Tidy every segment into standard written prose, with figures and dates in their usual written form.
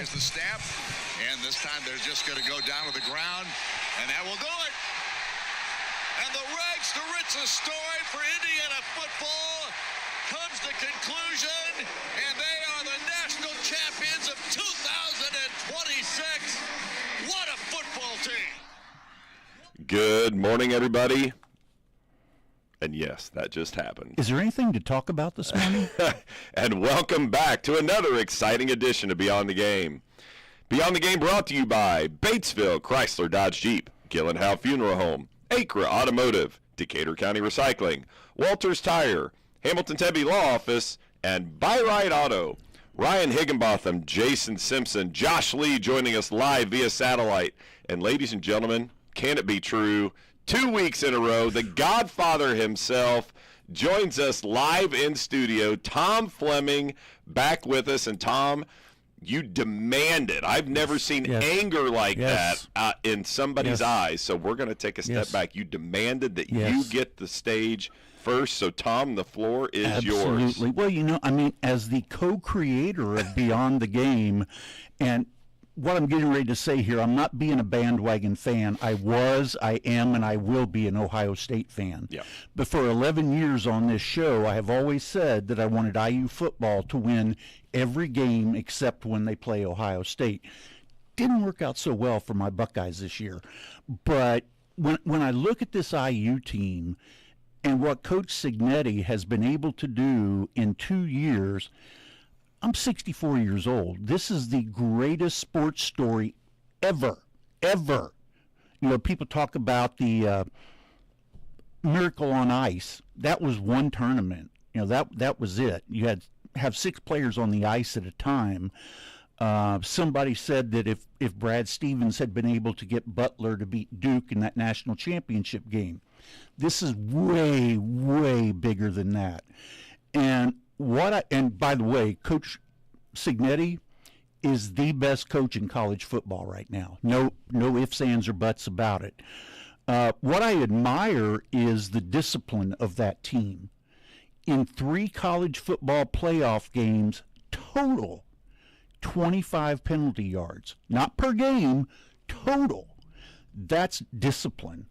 There's the snap, and this time they're just going to go down to the ground, and that will do it. And the rags to riches story for Indiana football comes to conclusion, and they are the national champions of 2026. What a football team! Good morning, everybody. And yes, that just happened. Is there anything to talk about this morning? And welcome back to another exciting edition of Beyond the Game. Beyond the Game brought to you by Batesville Chrysler Dodge Jeep, Gillenhowe Funeral Home, Acra Automotive, Decatur County Recycling, Walters Tire, Hamilton Tebby Law Office, and Buy-Rite Auto. Ryan Higginbotham, Jason Simpson, Josh Lee joining us live via satellite. And ladies and gentlemen, can it be true? 2 weeks in a row, the Godfather himself joins us live in studio. Tom Fleming back with us. And Tom, you demanded. I've never seen anger like that in somebody's eyes. So we're going to take a step back. You demanded that you get the stage first. So, Tom, the floor is yours. Absolutely. Well, you know, I mean, as the co-creator of Beyond the Game, and what I'm getting ready to say here, I'm not being a bandwagon fan. I was, I am, and I will be an Ohio State fan. Yeah. But for 11 years on this show, I have always said that I wanted IU football to win every game except when they play Ohio State. Didn't work out so well for my Buckeyes this year. But when I look at this IU team and what Coach Cignetti has been able to do in 2 years, I'm 64 years old. This is the greatest sports story ever. You know, people talk about the Miracle on Ice. That was one tournament. You know, that was it. You had have 6 players on the ice at a time. Somebody said that if Brad Stevens had been able to get Butler to beat Duke in that national championship game, this is way, way bigger than that. And by the way, Coach Cignetti is the best coach in college football right now. No ifs, ands, or buts about it. What I admire is the discipline of that team. In 3 college football playoff games total, 25 penalty yards. Not per game, total. That's discipline.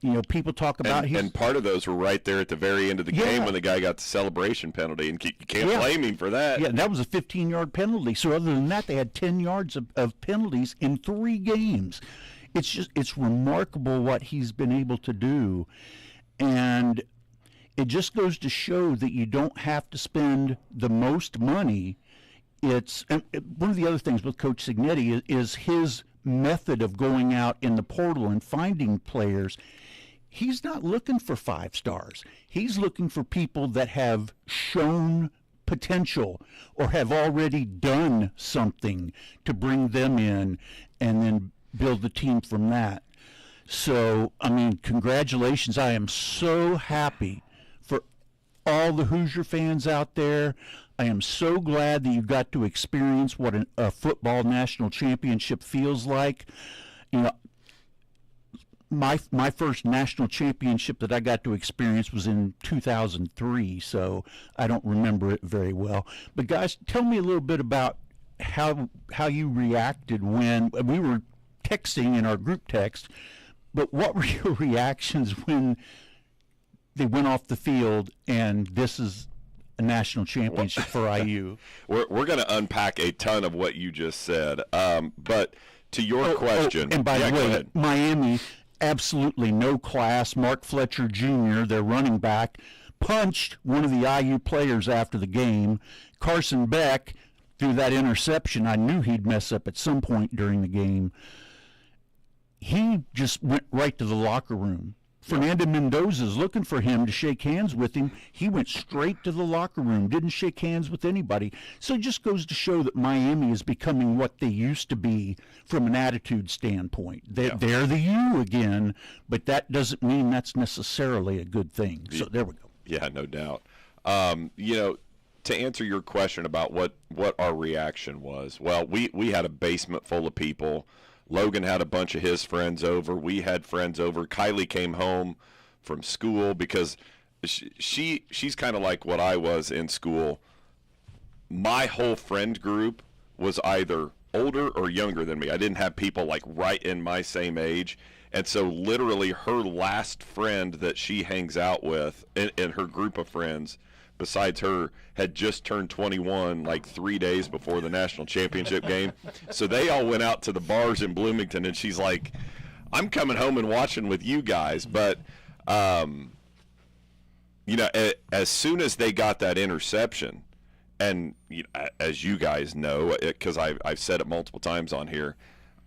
You know, people talk about and part of those were right there at the very end of the game when the guy got the celebration penalty, and you can't blame him for that. Yeah, that was a 15-yard penalty. So other than that, they had 10 yards of penalties in 3 games. It's remarkable what he's been able to do, and it just goes to show that you don't have to spend the most money. And one of the other things with Coach Cignetti is his method of going out in the portal and finding players. He's not looking for 5 stars. He's looking for people that have shown potential or have already done something to bring them in and then build the team from that. So, I mean, congratulations. I am so happy for all the Hoosier fans out there. I am so glad that you got to experience what a football national championship feels like. You know, my first national championship that I got to experience was in 2003, so I don't remember it very well. But guys, tell me a little bit about how you reacted when we were texting in our group text. But what were your reactions when they went off the field and this is a national championship for IU? We're going to unpack a ton of what you just said. But to your question. And by the way, Miami, absolutely no class. Mark Fletcher Jr., their running back, punched one of the IU players after the game. Carson Beck threw that interception. I knew he'd mess up at some point during the game. He just went right to the locker room. Fernando Mendoza's looking for him to shake hands with him. He went straight to the locker room, didn't shake hands with anybody. So it just goes to show that Miami is becoming what they used to be from an attitude standpoint. They're the U again, but that doesn't mean that's necessarily a good thing. So there we go. Yeah, no doubt. You know, to answer your question about what our reaction was, well, we had a basement full of people. Logan had a bunch of his friends over. We had friends over. Kylie came home from school because she's kind of like what I was in school. My whole friend group was either older or younger than me. I didn't have people like right in my same age. And so literally her last friend that she hangs out with in her group of friends besides her had just turned 21 like 3 days before the national championship game. So they all went out to the bars in Bloomington, and she's like, I'm coming home and watching with you guys. But, you know, as soon as they got that interception, and you know, as you guys know, because I've said it multiple times on here,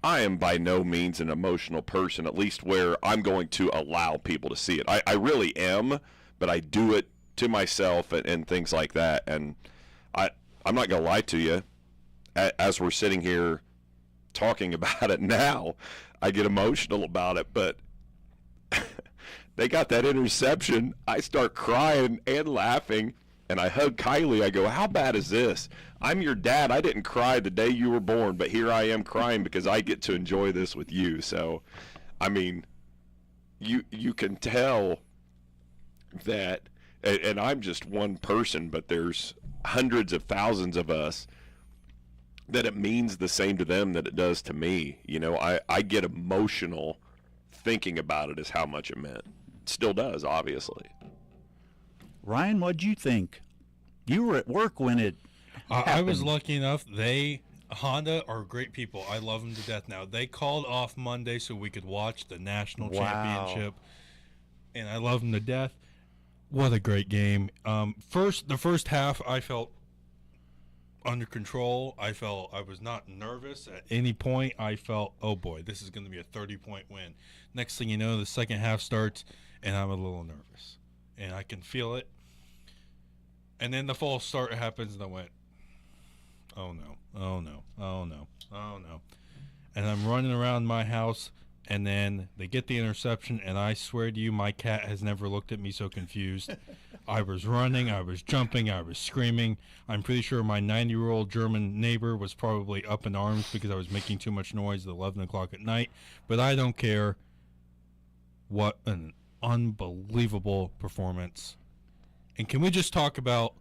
I am by no means an emotional person, at least where I'm going to allow people to see it. I really am, but I do it to myself and things like that. And I'm not going to lie to you. As we're sitting here talking about it now, I get emotional about it. But they got that interception. I start crying and laughing. And I hug Kylie. I go, how bad is this? I'm your dad. I didn't cry the day you were born, but here I am crying because I get to enjoy this with you. So, I mean, you can tell that, and I'm just one person, but there's hundreds of thousands of us, that it means the same to them that it does to me. You know, I get emotional thinking about it as how much it meant. It still does, obviously. Ryan, what'd you think? You were at work when it I was lucky enough. Honda are great people. I love them to death now. They called off Monday so we could watch the national championship, and I love them to death. What a great game. The first half, I felt under control. I felt I was not nervous at any point. I felt, oh boy, this is going to be a 30-point win. Next thing you know, the second half starts, and I'm a little nervous, and I can feel it. And then the false start happens, and I went, oh no, oh no, oh no, oh no. And I'm running around my house, and then they get the interception, and I swear to you, my cat has never looked at me so confused. I was running, I was jumping, I was screaming. I'm pretty sure my 90-year-old German neighbor was probably up in arms because I was making too much noise at 11 o'clock at night. But I don't care. What an unbelievable performance. And can we just talk about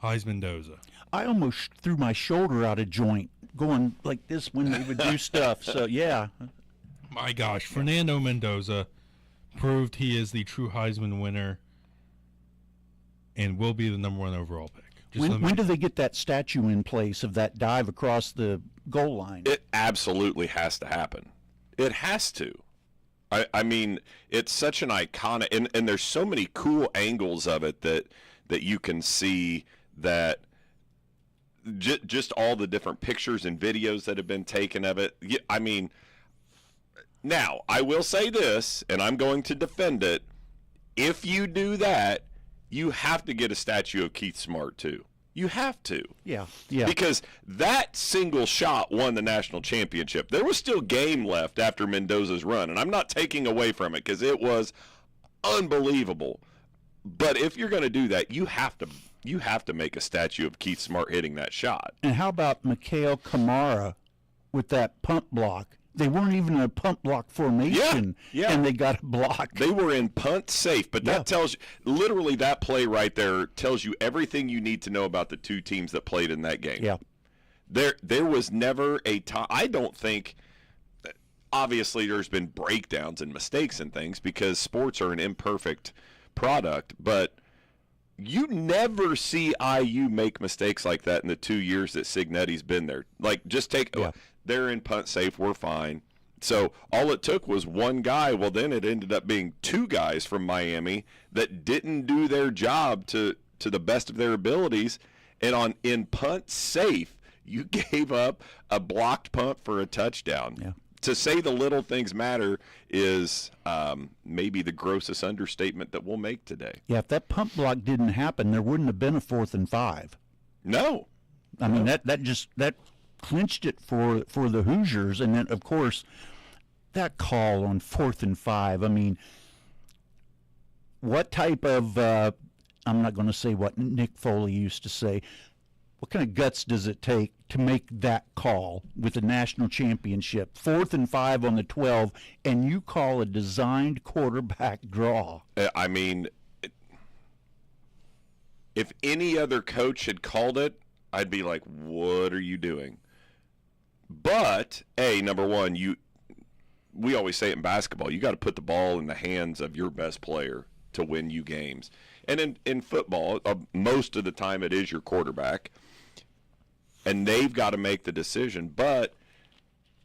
Heisman Doza? I almost threw my shoulder out of joint going like this when they would do stuff. So, yeah. My gosh, Fernando Mendoza proved he is the true Heisman winner and will be the number 1 overall pick. When do they get that statue in place of that dive across the goal line? It absolutely has to happen. It has to. I mean, it's such an iconic, and there's so many cool angles of it that you can see, that just all the different pictures and videos that have been taken of it. I mean, now, I will say this, and I'm going to defend it. If you do that, you have to get a statue of Keith Smart, too. You have to. Yeah. Because that single shot won the national championship. There was still game left after Mendoza's run, and I'm not taking away from it because it was unbelievable. But if you're going to do that, you have to make a statue of Keith Smart hitting that shot. And how about Mikhail Kamara with that punt block? They weren't even in a punt block formation, and they got a block. They were in punt safe, but that tells you, literally that play right there tells you everything you need to know about the two teams that played in that game. Yeah. There was never a time, I don't think, obviously there's been breakdowns and mistakes and things because sports are an imperfect product, but you never see IU make mistakes like that in the 2 years that Cignetti's been there. Like, just take they're in punt safe, we're fine. So all it took was one guy. Well, then it ended up being two guys from Miami that didn't do their job to the best of their abilities. And in punt safe, you gave up a blocked punt for a touchdown. Yeah. To say the little things matter is maybe the grossest understatement that we'll make today. Yeah, if that punt block didn't happen, there wouldn't have been a 4th and 5. No. I mean, that clinched it for the Hoosiers. And then, of course, that call on 4th and 5. I mean, what type of I'm not going to say what Nick Foley used to say. What kind of guts does it take to make that call with a national championship? 4th and 5 on the 12, and you call a designed quarterback draw. I mean, if any other coach had called it, I'd be like, what are you doing? But number one, we always say it in basketball, you got to put the ball in the hands of your best player to win you games. And in football, most of the time it is your quarterback, and they've got to make the decision. But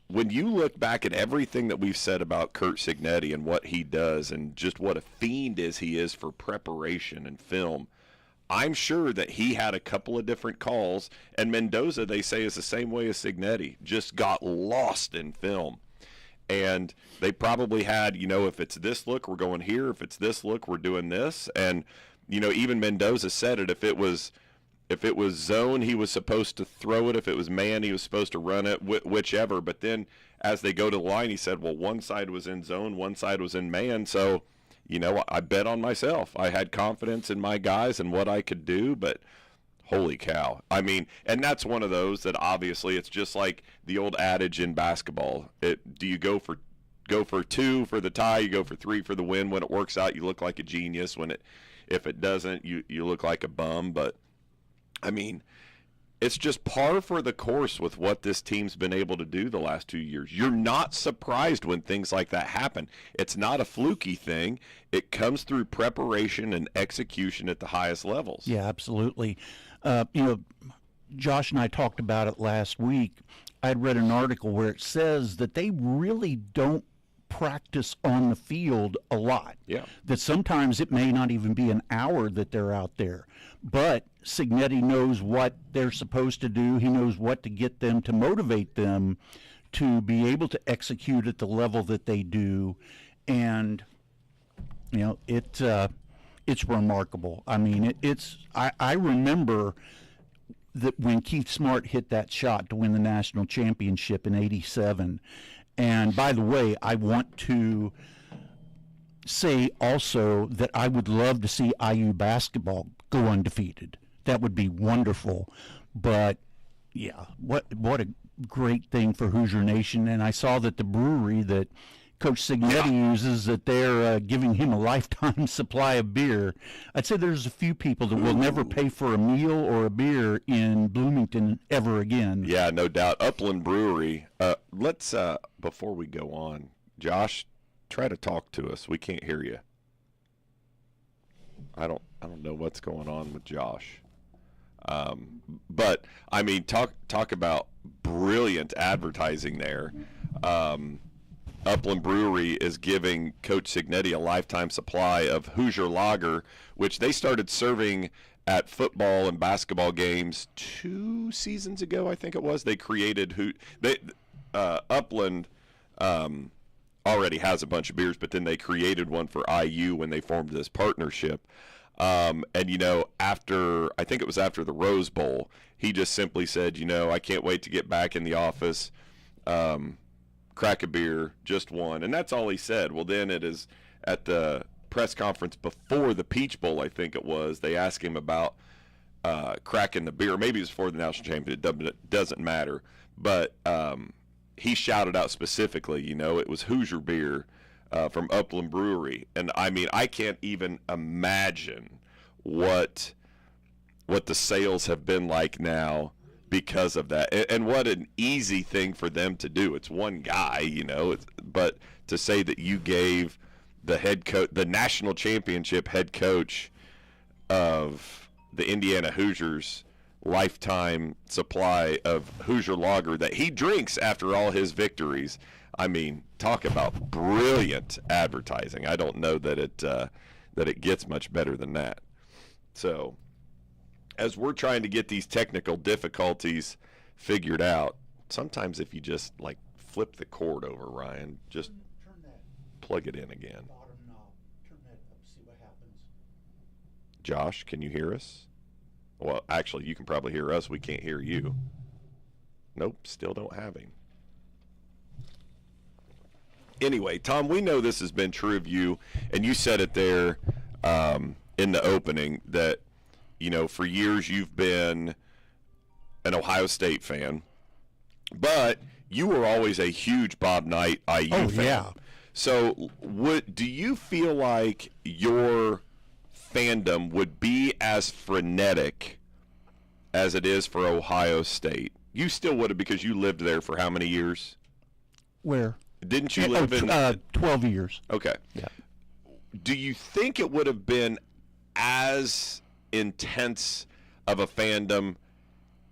when you look back at everything that we've said about Curt Cignetti and what he does and just what a fiend he is for preparation and film, I'm sure that he had a couple of different calls, and Mendoza, they say, is the same way as Cignetti, just got lost in film. And they probably had, if it's this look, we're going here. If it's this look, we're doing this. And, even Mendoza said it. If it was zone, he was supposed to throw it. If it was man, he was supposed to run it, whichever. But then as they go to the line, he said, well, one side was in zone, one side was in man. So, I bet on myself. I had confidence in my guys and what I could do, but holy cow. I mean, and that's one of those that obviously it's just like the old adage in basketball. Do you go for 2 for the tie, you go for 3 for the win. When it works out, you look like a genius. If it doesn't, you look like a bum. But I mean, it's just par for the course with what this team's been able to do the last 2 years. You're not surprised when things like that happen. It's not a fluky thing. It comes through preparation and execution at the highest levels. Yeah, absolutely. Josh and I talked about it last week. I'd read an article where it says that they really don't practice on the field a lot. Yeah. That sometimes it may not even be an hour that they're out there. But Cignetti knows what they're supposed to do. He knows what to get them, to motivate them to be able to execute at the level that they do. And, it's remarkable. I mean, I remember that when Keith Smart hit that shot to win the national championship in '87. And by the way, I want to say also that I would love to see IU basketball go undefeated. That would be wonderful. But yeah, what a great thing for Hoosier Nation. And I saw that the brewery that Coach Cignetti uses, that they're giving him a lifetime supply of beer. I'd say there's a few people that will never pay for a meal or a beer in Bloomington ever again. Yeah, no doubt. Upland Brewery. Let's before we go on, Josh, try to talk to us. We can't hear you. I don't know what's going on with Josh. But I mean, talk about brilliant advertising there. Upland Brewery is giving Coach Cignetti a lifetime supply of Hoosier Lager, which they started serving at football and basketball games 2 seasons ago, I think it was. They created Upland already has a bunch of beers, but then they created one for IU when they formed this partnership. And, after the Rose Bowl, he just simply said, I can't wait to get back in the office, crack a beer, just one. And that's all he said. Well, then it is at the press conference before the Peach Bowl, I think it was, they asked him about cracking the beer. Maybe it was before the national championship. It doesn't matter. But he shouted out specifically, it was Hoosier beer from Upland Brewery. And, I mean, I can't even imagine what the sales have been like now because of that. And what an easy thing for them to do. It's one guy, but to say that you gave the head coach, the national championship head coach of the Indiana Hoosiers, lifetime supply of Hoosier Lager that he drinks after all his victories. I mean, talk about brilliant advertising. I don't know that it gets much better than that. So, as we're trying to get these technical difficulties figured out, sometimes if you just flip the cord over, Ryan, just plug it in again. Bottom knob. Turn that up, see what happens. Josh, can you hear us? Well, actually, you can probably hear us. We can't hear you. Nope, still don't have him. Anyway, Tom, we know this has been true of you, and you said it there in the opening that, for years you've been an Ohio State fan, but you were always a huge Bob Knight IU fan. Yeah. So do you feel like your fandom would be as frenetic as it is for Ohio State You still would have because you lived there for how many years? Where? Didn't you live in 12 years. Okay. Yeah. Do you think it would have been as intense of a fandom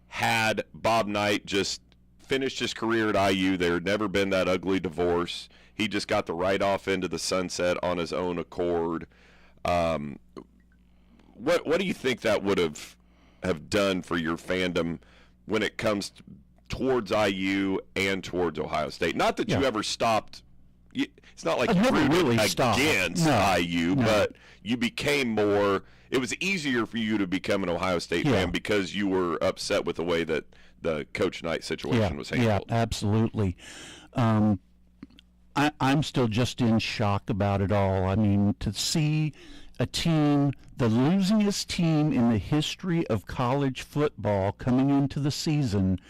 had Bob Knight just finished his career at IU? There had never been that ugly divorce. He just got the right off into the sunset on his own accord. What do you think that would have done for your fandom when it comes towards IU and towards Ohio State? Not that you ever stopped. It's not like I you never rooted really against stopped. IU, but you became more. It was easier for you to become an Ohio State fan because you were upset with the way that the Coach Knight situation was handled. Yeah, absolutely. I'm still just in shock about it all. I mean, to see a team, the losingest team in the history of college football coming into the season,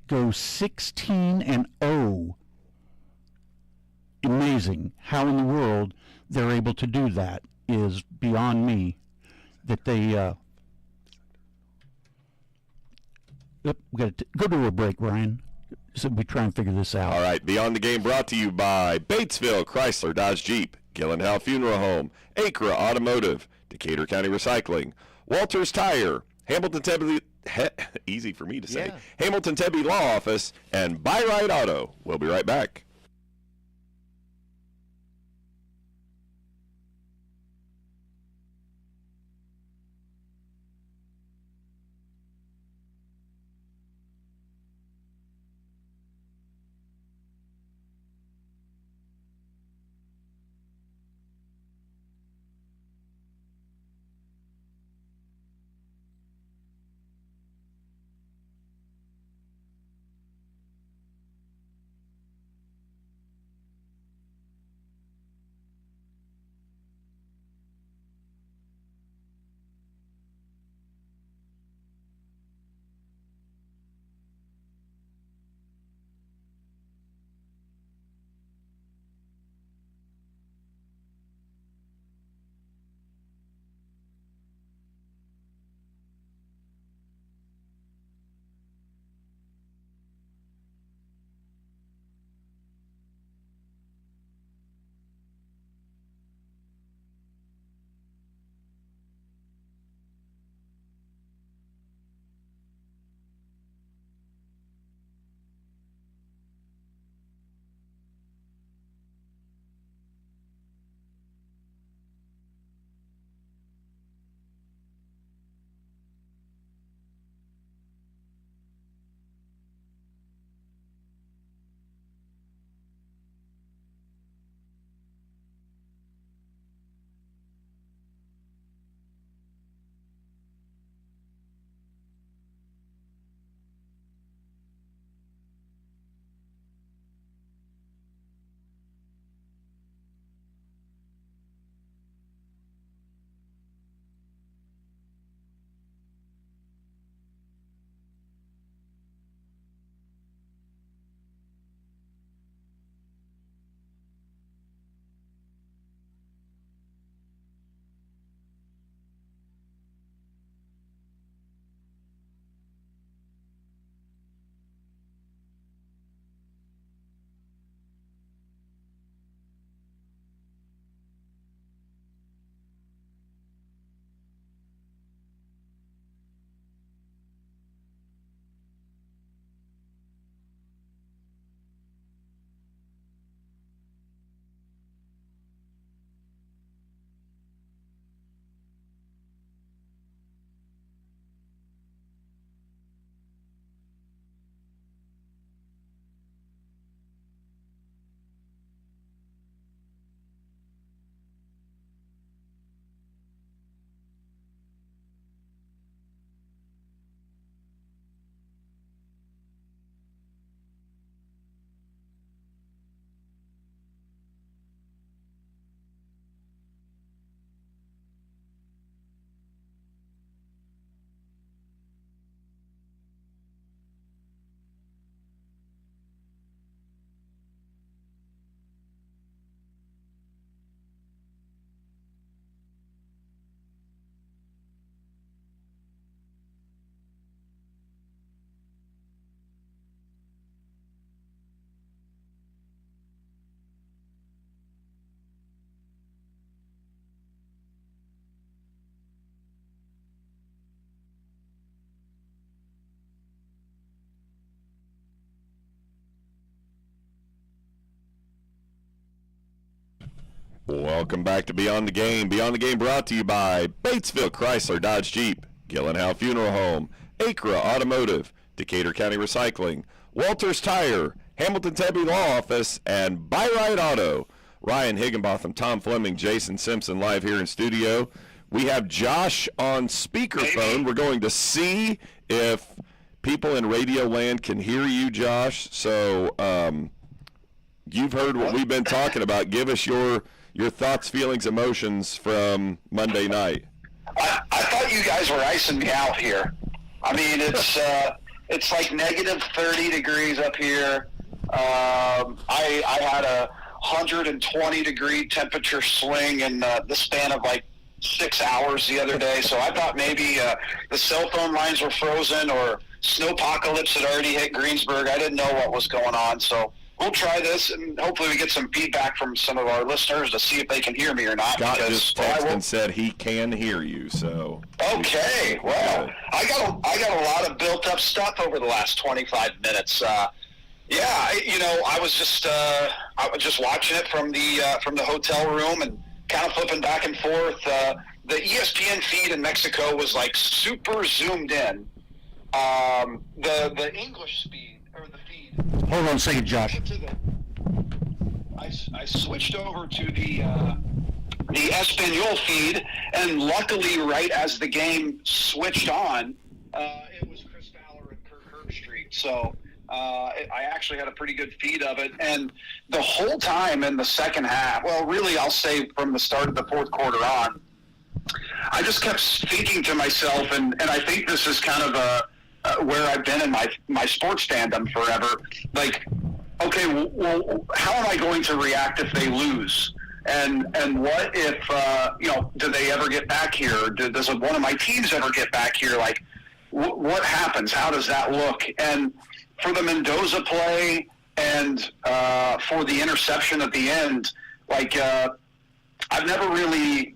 go 16-0. Amazing. How in the world they're able to do that is beyond me. That they we got to go to a break, Ryan. So we try and figure this out. All right, Beyond the Game brought to you by Batesville Chrysler Dodge Jeep, Gillenhow Funeral Home, Acra Automotive, Decatur County Recycling, Walters Tire, Hamilton Tebby, easy for me to say, Hamilton Tebby Law Office, and Buy Right Auto. We'll be right back. Welcome back to Beyond the Game. Beyond the Game brought to you by Batesville Chrysler Dodge Jeep, Gillenhow Funeral Home, Acra Automotive, Decatur County Recycling, Walters Tire, Hamilton Tebby Law Office, and Buy-Right Auto. Ryan Higginbotham, Tom Fleming, Jason Simpson live here in studio. We have Josh on speakerphone. We're going to see if people in Radio Land can hear you, Josh. So you've heard what we've been talking about. Give us your thoughts, feelings, emotions from Monday night. I thought you guys were icing me out here. I mean, it's like negative 30 degrees up here. I had a 120-degree temperature swing in the span of like 6 hours the other day. So I thought maybe the cell phone lines were frozen or snowpocalypse had already hit Greensburg. I didn't know what was going on. So we'll try this, and hopefully we get some feedback from some of our listeners to see if they can hear me or not. Scott just texted and said he can hear you. So okay, well, I got a lot of built up stuff over the last 25 minutes. I was just watching it from the hotel room and kind of flipping back and forth. The ESPN feed in Mexico was like super zoomed in. The English speed or the feed. Hold on a second, Josh. I switched over to the Espanol feed, and luckily, right as the game switched on, it was Chris Fowler and Kirk Herbstreit. So I actually had a pretty good feed of it. And the whole time in the second half, well, really, I'll say from the start of the fourth quarter on, I just kept thinking to myself, and I think this is kind of where I've been in my sports fandom forever. Like, okay, well, how am I going to react if they lose? And what if, do they ever get back here? Does one of my teams ever get back here? Like, what happens? How does that look? And for the Mendoza play and for the interception at the end, like, I've never really,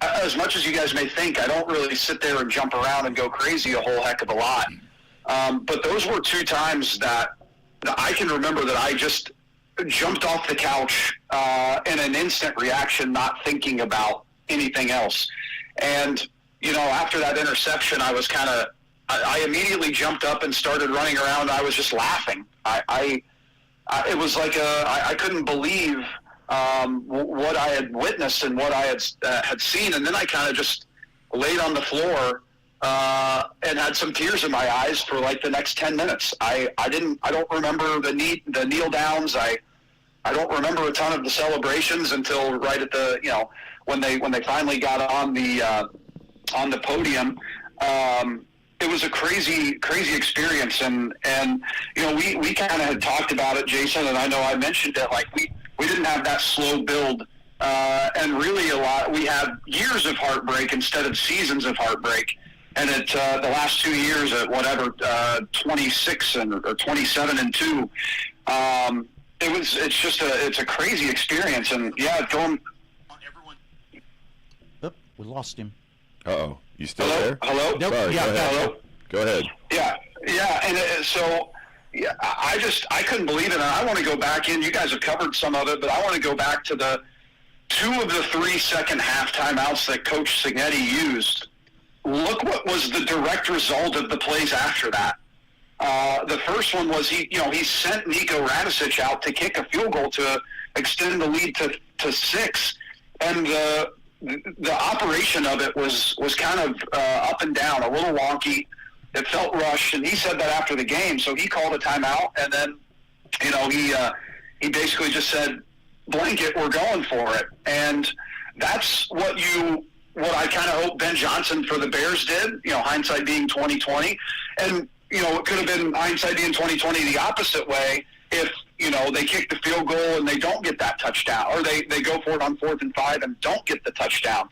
as much as you guys may think, I don't really sit there and jump around and go crazy a whole heck of a lot. But those were two times that I can remember that I just jumped off the couch in an instant reaction, not thinking about anything else. And, after that interception, I was I immediately jumped up and started running around. I was just laughing. It was like I couldn't believe what I had witnessed and what I had seen. And then I kind of just laid on the floor and had some tears in my eyes for like the next 10 minutes. I don't remember the kneel downs. I don't remember a ton of the celebrations until right at the, when they finally got on the podium. It was a crazy experience. And we kind of had talked about it, Jason, and I know I mentioned it, like we didn't have that slow build. And really we had years of heartbreak instead of seasons of heartbreak. And the last 2 years at 26 or 27-2, it's a crazy experience. And yeah, going on everyone. Oh, we lost him. Uh-oh. You still there? Hello? Nope. Sorry, Yeah, hello? Go ahead. Yeah. And I couldn't believe it. And I want to go back in. You guys have covered some of it, but I want to go back to the 2 of the 3 second half timeouts that Coach Cignetti used. Look what was the direct result of the plays after that. The first one was he sent Nico Radicic out to kick a field goal to extend the lead to 6, and the operation of it was kind of up and down, a little wonky. It felt rushed, and he said that after the game. So he called a timeout, and then he basically just said, "Blanket, we're going for it." And that's what I kind of hope Ben Johnson for the Bears did. Hindsight being 20/20, and it could have been hindsight being 20/20 the opposite way if they kick the field goal and they don't get that touchdown, or they go for it on 4th and 5 and don't get the touchdown.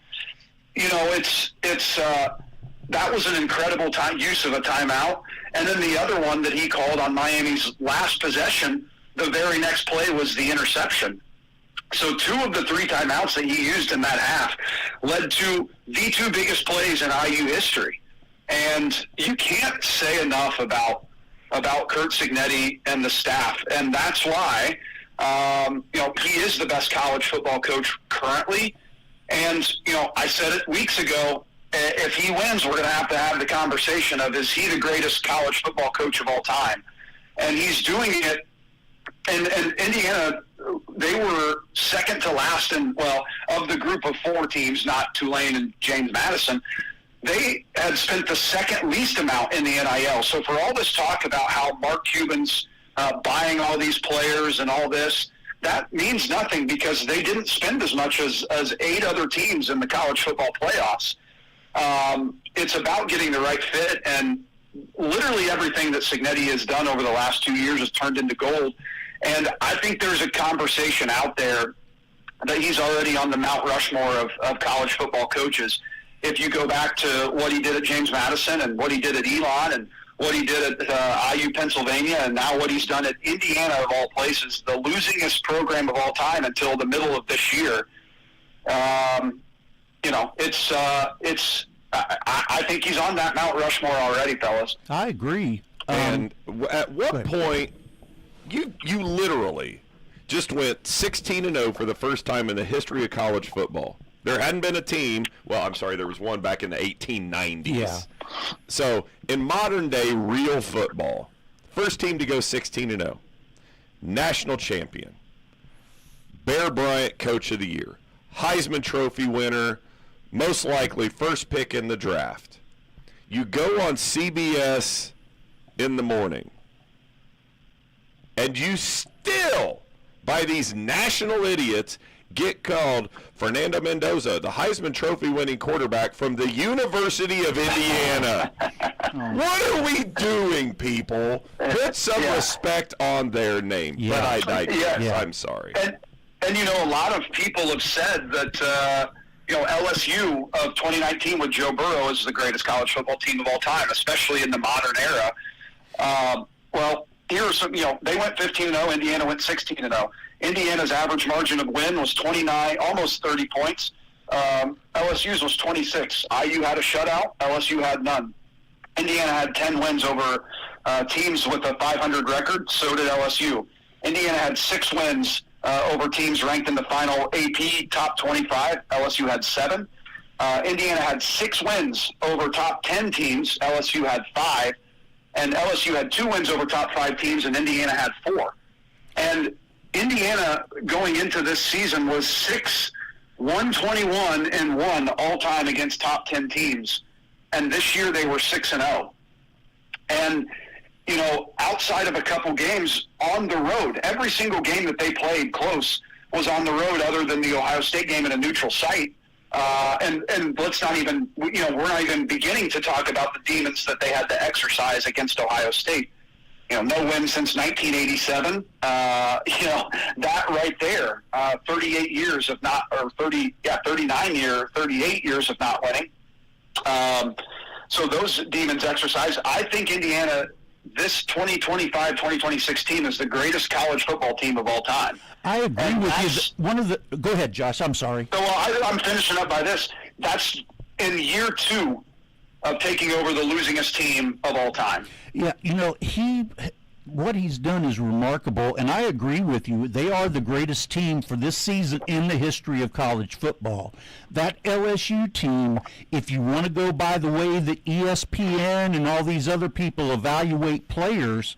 That was an incredible use of a timeout. And then the other one that he called on Miami's last possession, the very next play was the interception. So 2 of the 3 timeouts that he used in that half led to the 2 biggest plays in IU history. And you can't say enough about Curt Cignetti and the staff. And that's why He is the best college football coach currently. And, I said it weeks ago, if he wins, we're going to have the conversation of, is he the greatest college football coach of all time? And he's doing it. And Indiana, they were second to last of the group of 4 teams, not Tulane and James Madison, they had spent the second least amount in the NIL. So for all this talk about how Mark Cuban's buying all these players and all this, that means nothing because they didn't spend as much as 8 other teams in the college football playoffs. It's about getting the right fit, and literally everything that Cignetti has done over the last 2 years has turned into gold. And I think there's a conversation out there that he's already on the Mount Rushmore of college football coaches. If you go back to what he did at James Madison and what he did at Elon and what he did at IU Pennsylvania and now what he's done at Indiana of all places, the losingest program of all time until the middle of this year. I think he's on that Mount Rushmore already, fellas. I agree. And at what point you literally just went 16-0 for the first time in the history of college football? There hadn't been a team. Well, I'm sorry, there was one back in the 1890s. Yeah. So in modern day real football, first team to go 16-0, national champion, Bear Bryant Coach of the Year, Heisman Trophy winner, most likely first pick in the draft. You go on CBS in the morning, and you still, by these national idiots, get called Fernando Mendoza, the Heisman Trophy winning quarterback from the University of Indiana. What are we doing, people? Put some respect on their name. Yeah. But I digress. Yeah. I'm sorry. And a lot of people have said that LSU of 2019 with Joe Burrow is the greatest college football team of all time, especially in the modern era. Here are some, they went 15-0, Indiana went 16-0. Indiana's average margin of win was 29, almost 30 points. LSU's was 26. IU had a shutout. LSU had none. Indiana had 10 wins over teams with a 500 record. So did LSU. Indiana had 6 wins over teams ranked in the final AP top 25. LSU had 7. Indiana had 6 wins over top 10 teams. LSU had 5. And LSU had 2 wins over top 5 teams, and Indiana had 4. And Indiana going into this season was 121-1 all time against top 10 teams. And this year they were 6-0. And, outside of a couple games on the road, every single game that they played close was on the road other than the Ohio State game in a neutral site. And let's not even, we're not even beginning to talk about the demons that they had to exercise against Ohio State. No win since 1987. That right there, 38 years of not, or 38 years of not winning. So those demons exercise. I think Indiana, this 2025-2026 team is the greatest college football team of all time. I agree with you. Go ahead, Josh. I'm sorry. So I'm finishing up by this. That's in year 2 of taking over the losingest team of all time. Yeah, what he's done is remarkable, and I agree with you. They are the greatest team for this season in the history of college football. That LSU team, if you want to go by the way that ESPN and all these other people evaluate players,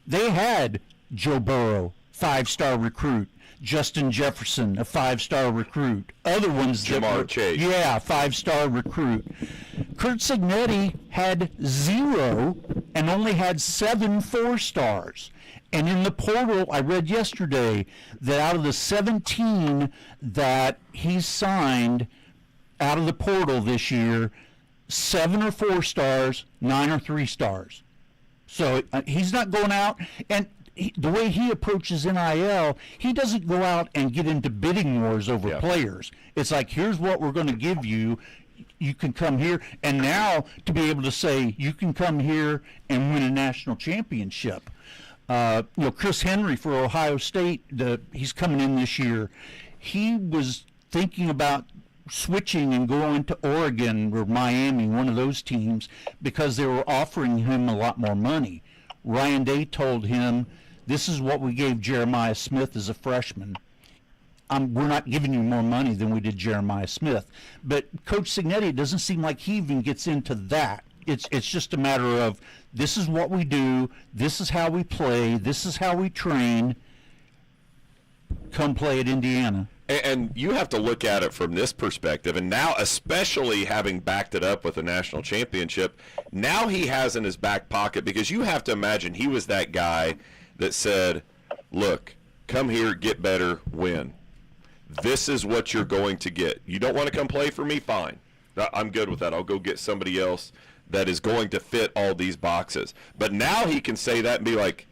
they had Joe Burrow, 5-star recruit. Justin Jefferson, a 5-star recruit. Other ones, Jamar Chase. Yeah, 5-star recruit. Curt Cignetti had 0 and only had 7 4-stars. And in the portal, I read yesterday that out of the 17 that he signed out of the portal this year, 7 are 4-stars, 9 are 3-stars. So he's not going out, and the way he approaches NIL, he doesn't go out and get into bidding wars over players. It's like, here's what we're going to give you. You can come here. And now to be able to say, you can come here and win a national championship. Chris Henry for Ohio State, he's coming in this year. He was thinking about switching and going to Oregon or Miami, one of those teams, because they were offering him a lot more money. Ryan Day told him this is what we gave Jeremiah Smith as a freshman. We're not giving you more money than we did Jeremiah Smith. But Coach Cignetti, it doesn't seem like he even gets into that. It's just a matter of, this is what we do, this is how we play, this is how we train. Come play at Indiana. And you have to look at it from this perspective, and now especially having backed it up with a national championship, now he has in his back pocket, because you have to imagine he was that guy that said, look, come here, get better, win. This is what you're going to get. You don't want to come play for me? Fine. I'm good with that. I'll go get somebody else that is going to fit all these boxes. But now he can say that and be like,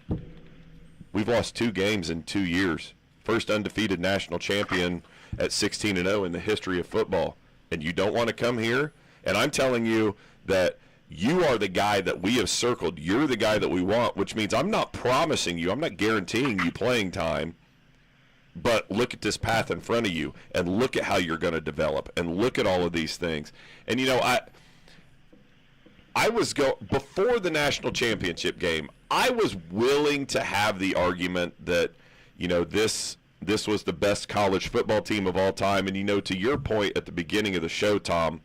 we've lost 2 games in 2 years. First undefeated national champion at 16-0 in the history of football. And you don't want to come here? And I'm telling you that you are the guy that we have circled. You're the guy that we want, which means I'm not promising you, I'm not guaranteeing you playing time, but look at this path in front of you and look at how you're going to develop and look at all of these things. And, you know, I was before the national championship game, I was willing to have the argument that, you know, this was the best college football team of all time. And, you know, to your point at the beginning of the show, Tom,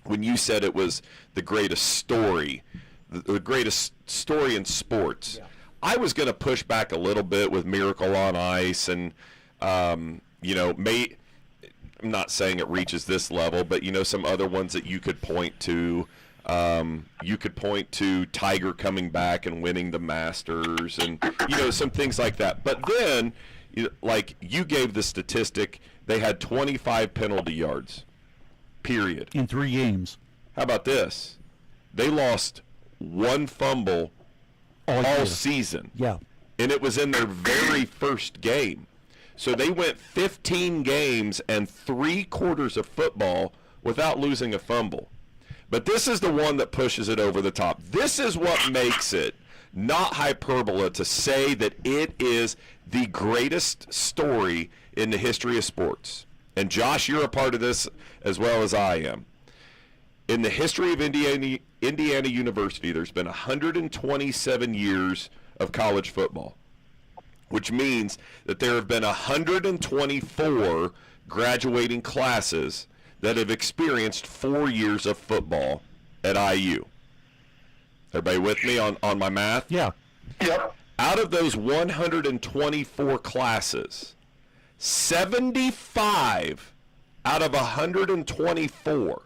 when you said it was the greatest story, the greatest story in sports, yeah. I was going to push back a little bit with Miracle on Ice and, you know, I'm not saying it reaches this level, but, you know, some other ones that you could point to. You could point to Tiger coming back and winning the Masters and, you know, some things like that. But then, like you gave the statistic, they had 25 penalty yards, period. In 3 games. How about this? They lost 1 fumble all season. Yeah. And it was in their very first game. So they went 15 games and 3 quarters of football without losing a fumble. But this is the one that pushes it over the top. This is what makes it not hyperbole to say that it is the greatest story in the history of sports. And Josh, you're a part of this as well as I am. In the history of Indiana University, there's been 127 years of college football, which means that there have been 124 graduating classes that have experienced 4 years of football at IU. Everybody with me on my math? Yeah. Yep. Out of those 124 classes, 75 out of 124,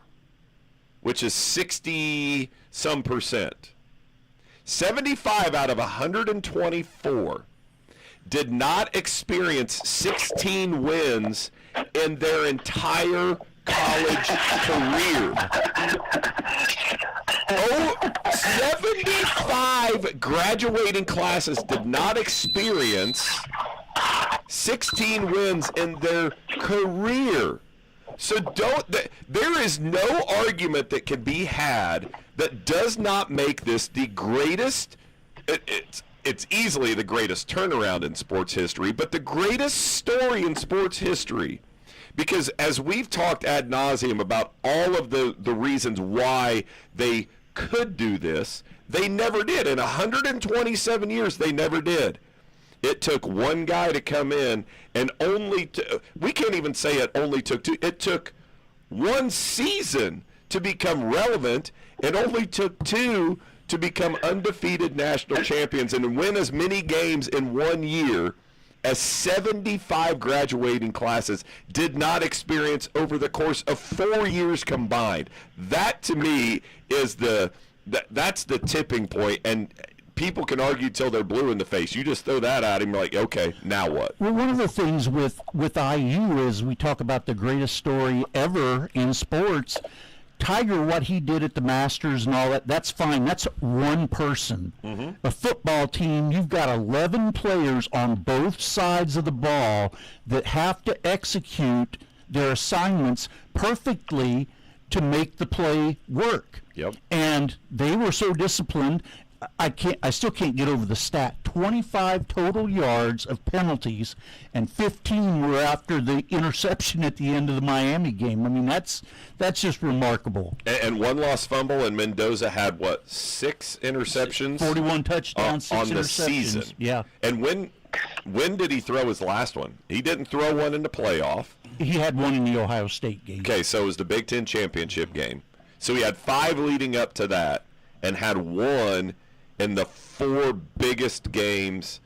which is 60-some percent, 75 out of 124 did not experience 16 wins in their entire college career. 75 graduating classes did not experience 16 wins in their career. So there is no argument that can be had that does not make this the greatest. It's easily the greatest turnaround in sports history, but the greatest story in sports history. Because as we've talked ad nauseum about all of the reasons why they could do this, they never did. In 127 years, they never did. It took one guy to come in, and we can't even say it only took 2. It took 1 season to become relevant. It only took 2 to become undefeated national champions and win as many games in 1 year as 75 graduating classes did not experience over the course of 4 years combined. That, to me, is that's the tipping point, and people can argue till they're blue in the face. You just throw that at him, like, okay, now what? Well, one of the things with IU is we talk about the greatest story ever in sports. Tiger, what he did at the Masters and all that, that's fine. That's one person. Mm-hmm. A football team, you've got 11 players on both sides of the ball that have to execute their assignments perfectly to make the play work. Yep. And they were so disciplined. I still can't get over the stat. 25 total yards of penalties, and 15 were after the interception at the end of the Miami game. I mean, that's just remarkable. And one lost fumble, and Mendoza had, 6 interceptions? 41 touchdowns, 6 on the interceptions. season. Yeah. And when did he throw his last one? He didn't throw one in the playoff. He had one in the Ohio State game. Okay, so it was the Big Ten championship game. So he had 5 leading up to that and had one in the 4 biggest games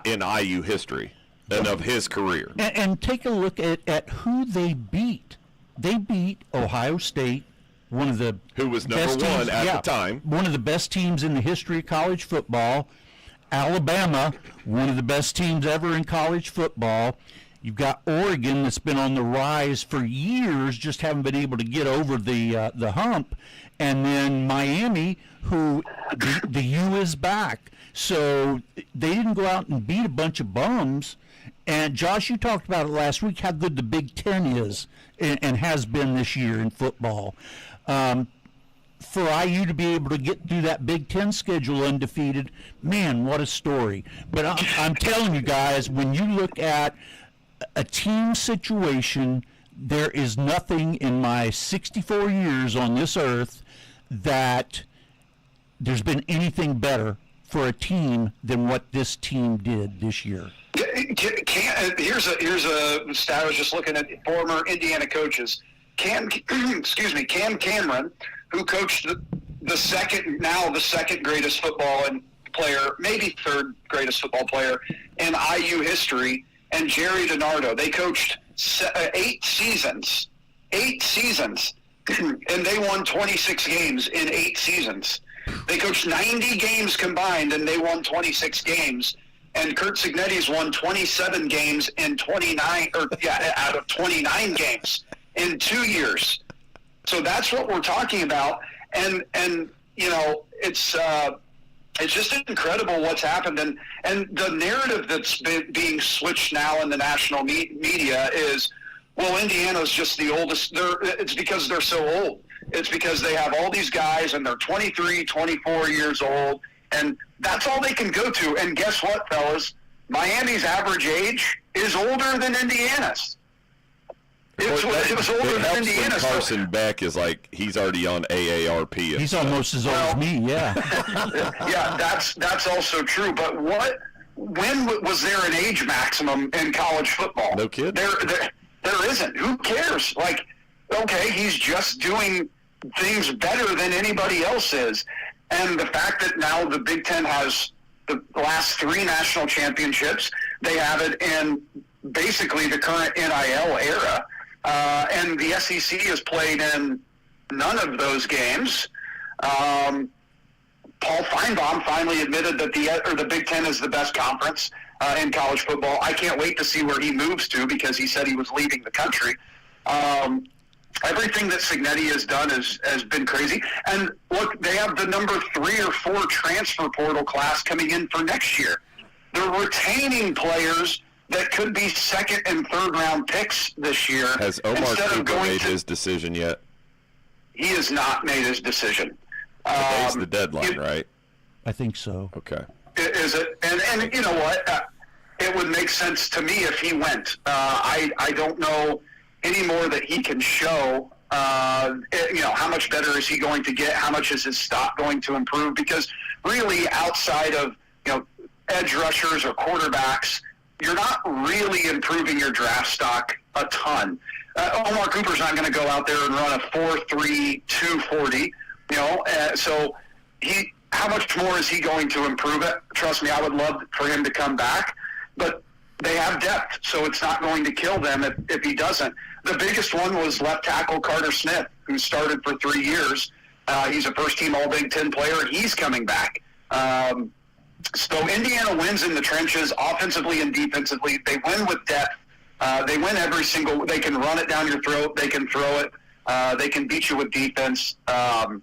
in IU history and of his career. And take a look at who they beat. They beat Ohio State, one of the Who was number best one teams, at the time. one of the best teams in the history of college football. Alabama, one of the best teams ever in college football. You've got Oregon that's been on the rise for years, just haven't been able to get over the hump. And then Miami, who the U is back. So they didn't go out and beat a bunch of bums. And Josh, you talked about it last week, how good the Big Ten is and has been this year in football. For IU to be able to get through that Big Ten schedule undefeated, man, what a story. But I'm telling you guys, when you look at a team situation, there is nothing in my 64 years on this earth that there's been anything better for a team than what this team did this year. Here's a stat. I was just looking at former Indiana coaches. Cam Cameron, who coached the second greatest football player, maybe third greatest football player in IU history, and Jerry DiNardo. They coached 8 seasons, and they won 26 games in 8 seasons. They coached 90 games combined, and they won 26 games. And Curt Cignetti's won 27 games in out of 29 games in 2 years. So that's what we're talking about. And you know, it's just incredible what's happened. And the narrative that's being switched now in the national media is, well, Indiana's just the oldest. It's because they're so old. It's because they have all these guys and they're 23, 24 years old, and that's all they can go to. And guess what, fellas? Miami's average age is older than Indiana's. It was older than Indiana's. Carson Beck is like, he's already on AARP. He's almost as old as me, yeah. Yeah, that's also true. But when was there an age maximum in college football? No kidding. There isn't. Who cares? Like, okay, he's just doing things better than anybody else is. And the fact that now the Big Ten has the last 3 national championships, they have it in basically the current NIL era. And the SEC has played in none of those games. Paul Feinbaum finally admitted that the Big Ten is the best conference in college football. I can't wait to see where he moves to, because he said he was leaving the country. Everything that Cignetti has done has been crazy. And look, they have the number 3 or 4 transfer portal class coming in for next year. They're retaining players that could be 2nd and 3rd round picks this year. Has Omar Cooper made his decision yet? He has not made his decision. Today's the deadline, right? I think so. Okay. Is it? And you know what? It would make sense to me if he went. I don't know any more that he can show. How much better is he going to get? How much is his stock going to improve? Because really, outside of edge rushers or quarterbacks, you're not really improving your draft stock a ton. Omar Cooper's not going to go out there and run a 4.3 240. So how much more is he going to improve it? Trust me, I would love for him to come back, but they have depth, so it's not going to kill them if he doesn't. The biggest one was left tackle Carter Smith, who started for 3 years. He's a first-team All-Big Ten player. He's coming back. So Indiana wins in the trenches, offensively and defensively. They win with depth. They win they can run it down your throat. They can throw it. They can beat you with defense. I'm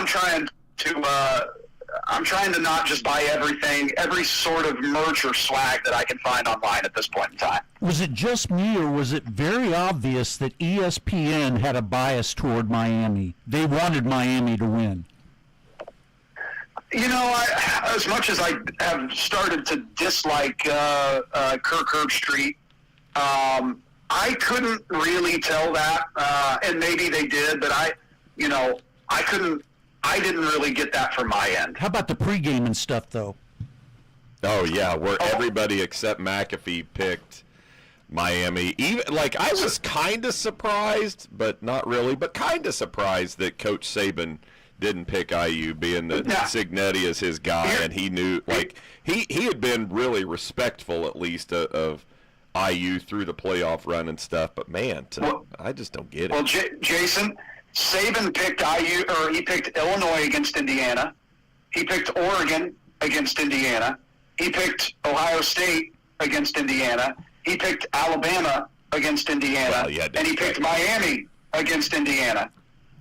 trying to I'm trying to not just buy every sort of merch or swag that I can find online at this point in time. Was it just me, or was it very obvious that ESPN had a bias toward Miami? They wanted Miami to win. You know, as much as I have started to dislike Kirk Herbstreit, I couldn't really tell that, and maybe they did, but I didn't really get that from my end. How about the pregame and stuff, though? Oh yeah, where everybody except McAfee picked Miami. Even I was kind of surprised, but not really, but kind of surprised that Coach Saban didn't pick IU, being that Cignetti is his guy, and he knew he had been really respectful at least of IU through the playoff run and stuff. But man, I just don't get it. Well, Jason, Saban picked IU, or he picked Illinois against Indiana. He picked Oregon against Indiana. He picked Ohio State against Indiana. He picked Alabama against Indiana. And he picked Miami against Indiana.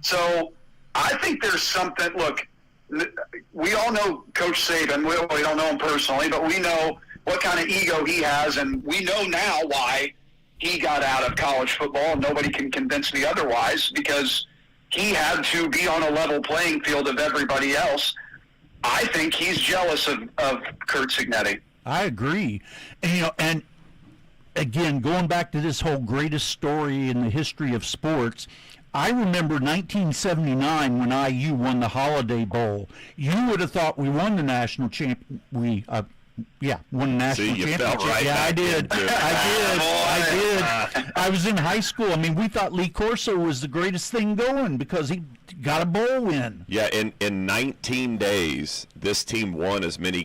So I think there's something. Look, we all know Coach Saban. We don't know him personally, but we know what kind of ego he has, and we know now why he got out of college football, and nobody can convince me otherwise, because he had to be on a level playing field of everybody else. I think he's jealous of Curt Cignetti. I agree. And again, going back to this whole greatest story in the history of sports, I remember 1979 when IU won the Holiday Bowl. You would have thought we won the national champion. Won the national championship. Felt right. Yeah, I did. I did. I was in high school. I mean, we thought Lee Corso was the greatest thing going because he got a bowl win. Yeah, in 19 days, this team won as many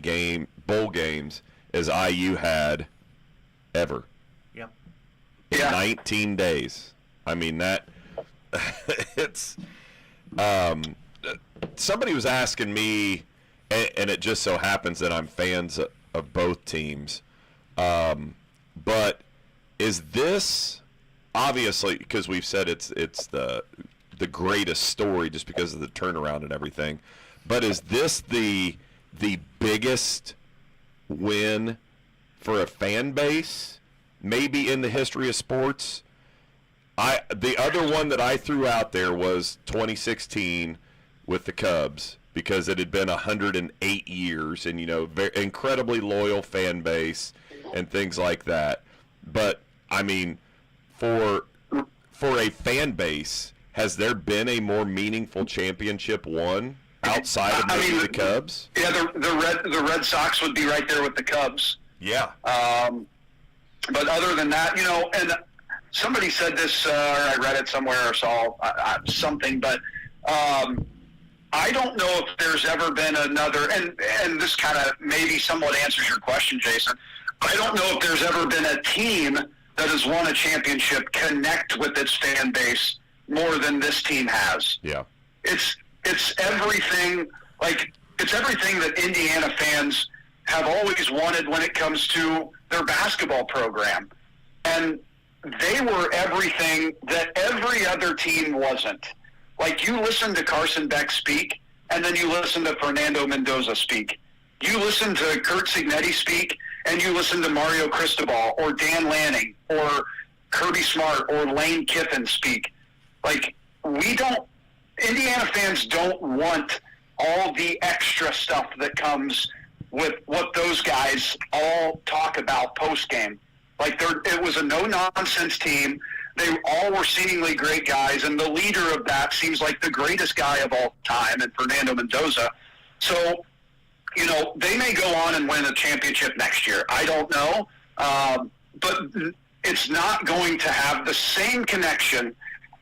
bowl games as IU had ever. Yep. In 19 days. I mean, that it's somebody was asking me, and it just so happens that I'm fans of both teams, but is this, obviously, because we've said it's the greatest story just because of the turnaround and everything, but is this the biggest win for a fan base maybe in the history of sports? The other one that I threw out there was 2016 with the Cubs, because it had been 108 years and, very incredibly loyal fan base and things like that. But, I mean, for a fan base, has there been a more meaningful championship won outside of maybe the Cubs? Yeah, the Red Sox would be right there with the Cubs. Yeah. But other than that, and somebody said this, or I read it somewhere or saw something, but I don't know if there's ever been another, and this kind of maybe somewhat answers your question, Jason. I don't know if there's ever been a team that has won a championship connect with its fan base more than this team has. Yeah. It's everything, it's everything that Indiana fans have always wanted when it comes to their basketball program. And they were everything that every other team wasn't. You listen to Carson Beck speak, and then you listen to Fernando Mendoza speak. You listen to Curt Cignetti speak, and you listen to Mario Cristobal or Dan Lanning or Kirby Smart or Lane Kiffin speak. Indiana fans don't want all the extra stuff that comes with what those guys all talk about post-game. It was a no-nonsense team. They all were seemingly great guys, and the leader of that seems like the greatest guy of all time, and Fernando Mendoza. So, they may go on and win a championship next year. I don't know. But it's not going to have the same connection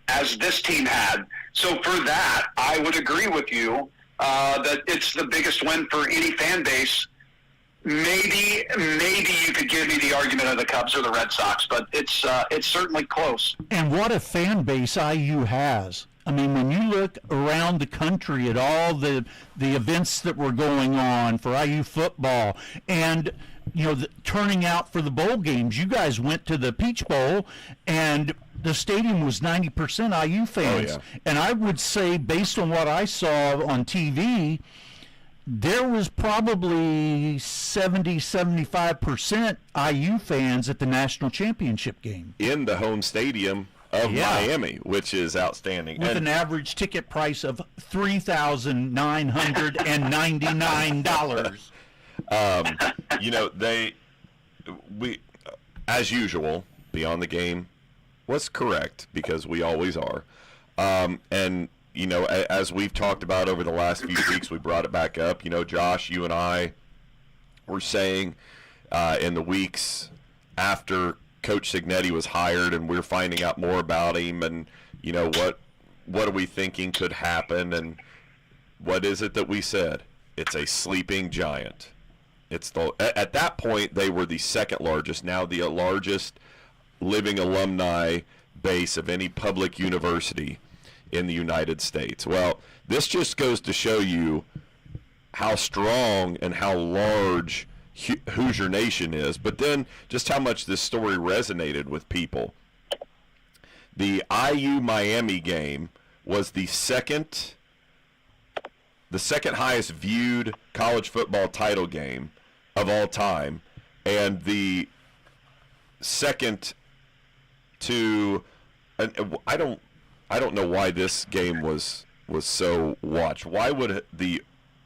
as this team had. So for that, I would agree with you that it's the biggest win for any fan base. Maybe you could give me the argument of the Cubs or the Red Sox, but it's certainly close. And what a fan base IU has. I mean, when you look around the country at all the events that were going on for IU football, and turning out for the bowl games, you guys went to the Peach Bowl, and the stadium was 90% IU fans. Oh, yeah. And I would say, based on what I saw on TV, There was probably 70-75% IU fans at the national championship game. In the home stadium of Yeah. Miami, which is outstanding. With And- an average ticket price of $3,999. you know, we, as usual, Beyond the Game was correct, because we always are. And, you know, as we've talked about over the last few weeks, we brought it back up. You know, Josh, you and I were saying in the weeks after Coach Cignetti was hired and we're finding out more about him, and, you know, what are we thinking could happen, and what is it that we said? It's a sleeping giant. At that point, they were the second largest, now the largest living alumni base of any public university in the United States. Well, this just goes to show you how strong and how large Hoosier Nation is, but then just how much this story resonated with people. The IU Miami game was the second highest viewed college football title game of all time, and the second to, I don't know why this game was so watched. Why would the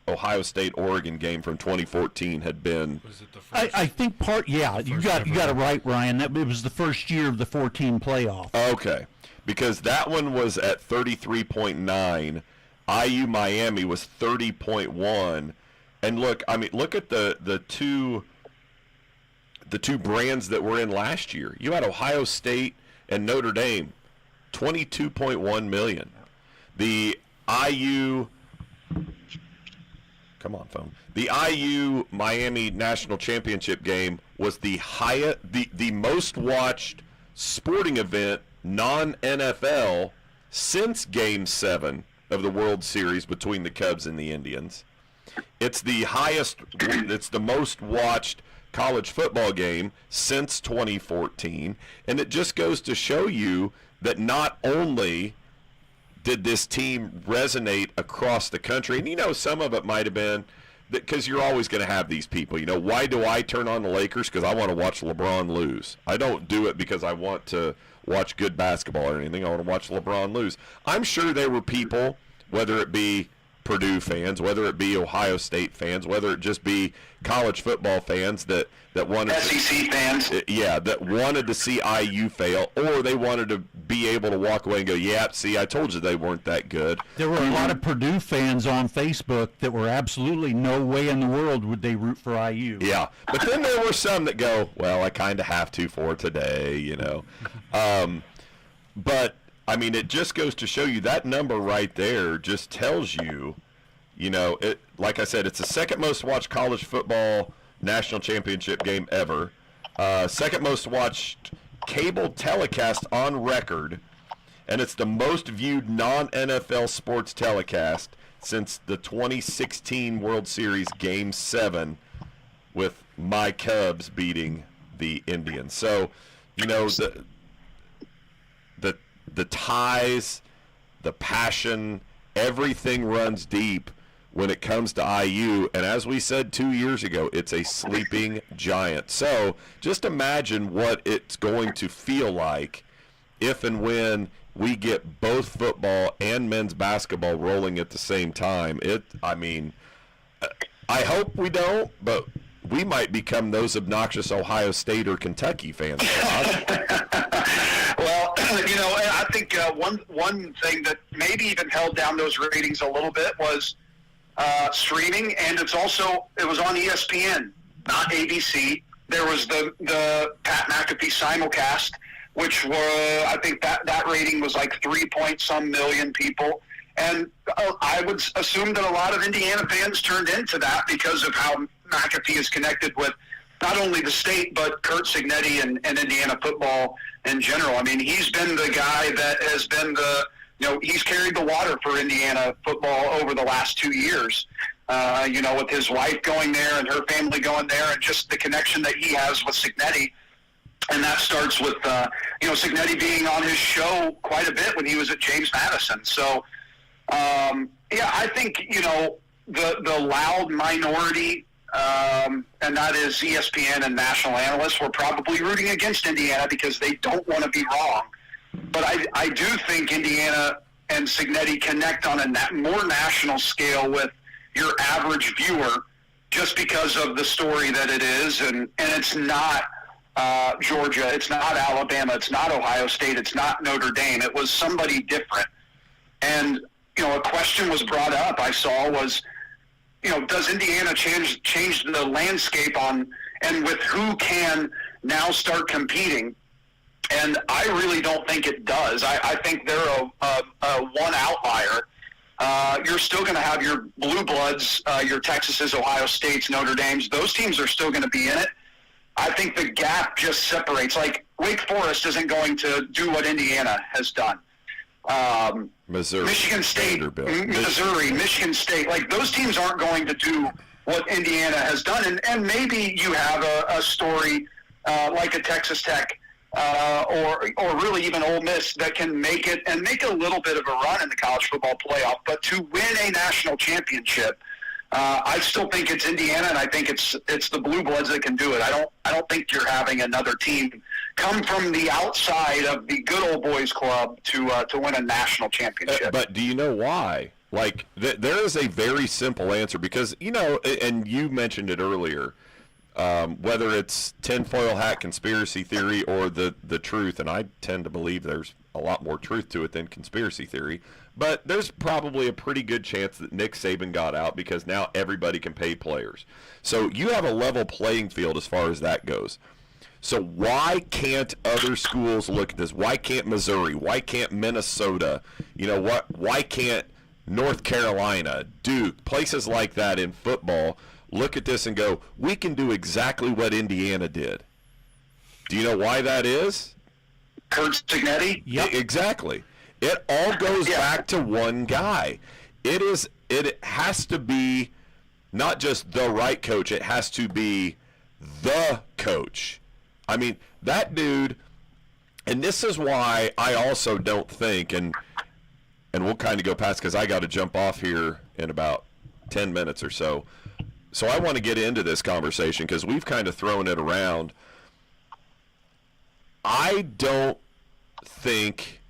Ohio State-Oregon game from 2014 had been? Was it the first? I think you got it right, Ryan. That it was the first year of the 14 playoff. Okay, because that one was at 33.9. IU Miami was 30.1. And look at the two brands that were in last year. You had Ohio State and Notre Dame, 22.1 million. The IU, come on, phone. The IU Miami National Championship game was the most watched sporting event, non-NFL, since Game 7 of the World Series between the Cubs and the Indians. It's the most watched college football game since 2014, and it just goes to show you that not only did this team resonate across the country, and you know, some of it might have been because you're always going to have these people. You know, why do I turn on the Lakers? Because I want to watch LeBron lose. I don't do it because I want to watch good basketball or anything. I want to watch LeBron lose. I'm sure there were people, whether it be Purdue fans, whether it be Ohio State fans, whether it just be college football fans that wanted SEC fans. that wanted to see IU fail, or they wanted to be able to walk away and go, yeah, see, I told you they weren't that good. There were a lot of Purdue fans on Facebook that were absolutely no way in the world would they root for IU. Yeah, but then there were some that go, well, I kind of have to for today, you know. But I mean, it just goes to show you that number right there just tells you, you know, it. Like I said, it's the second most watched college football national championship game ever, second most watched cable telecast on record, and it's the most viewed non-NFL sports telecast since the 2016 World Series Game 7 with my Cubs beating the Indians. So, you know, the ties, the passion, everything runs deep when it comes to IU. And as we said 2 years ago, it's a sleeping giant. So just imagine what it's going to feel like if and when we get both football and men's basketball rolling at the same time. I hope we don't, but we might become those obnoxious Ohio State or Kentucky fans. Well, you know, I think one thing that maybe even held down those ratings a little bit was streaming, and it was on ESPN, not ABC. There was the Pat McAfee simulcast, which were, I think that rating was like 3-point-some million people. And I would assume that a lot of Indiana fans turned into that because of how McAfee is connected with not only the state, but Curt Cignetti and Indiana football in general. I mean, he's been the guy that has been he's carried the water for Indiana football over the last 2 years. With his wife going there and her family going there, and just the connection that he has with Cignetti. And that starts with, Cignetti being on his show quite a bit when he was at James Madison. So, I think, the loud minority, and that is ESPN and national analysts, were probably rooting against Indiana because they don't want to be wrong. But I do think Indiana and Cignetti connect on a more national scale with your average viewer, just because of the story that it is, and it's not Georgia, it's not Alabama, it's not Ohio State, it's not Notre Dame. It was somebody different. And, a question was brought up, I saw, was, does Indiana change the landscape and with who can now start competing? And I really don't think it does. I think they're a one outlier. You're still going to have your blue bloods, your Texases, Ohio States, Notre Dames. Those teams are still going to be in it. I think the gap just separates. Like, Wake Forest isn't going to do what Indiana has done. Missouri, Michigan State, Missouri, Michigan State. Like, those teams aren't going to do what Indiana has done. And maybe you have a story like a Texas Tech or really even Ole Miss that can make it and make a little bit of a run in the college football playoff. But to win a national championship, I still think it's Indiana, and I think it's the Blue Bloods that can do it. I don't think you're having another team come from the outside of the good old boys club to win a national championship. But do you know why? Like, there is a very simple answer because, and you mentioned it earlier, whether it's tinfoil hat conspiracy theory or the truth, and I tend to believe there's a lot more truth to it than conspiracy theory, but there's probably a pretty good chance that Nick Saban got out because now everybody can pay players. So you have a level playing field as far as that goes. So why can't other schools look at this? Why can't Missouri? Why can't Minnesota? Why can't North Carolina, Duke, places like that in football look at this and go, we can do exactly what Indiana did? Do you know why that is? Curt Cignetti? Yep. Exactly. It all goes back to one guy. It has to be not just the right coach, it has to be the coach. I mean, that dude, and this is why I also don't think, and we'll kind of go past because I got to jump off here in about 10 minutes or so. So I want to get into this conversation because we've kind of thrown it around. I don't think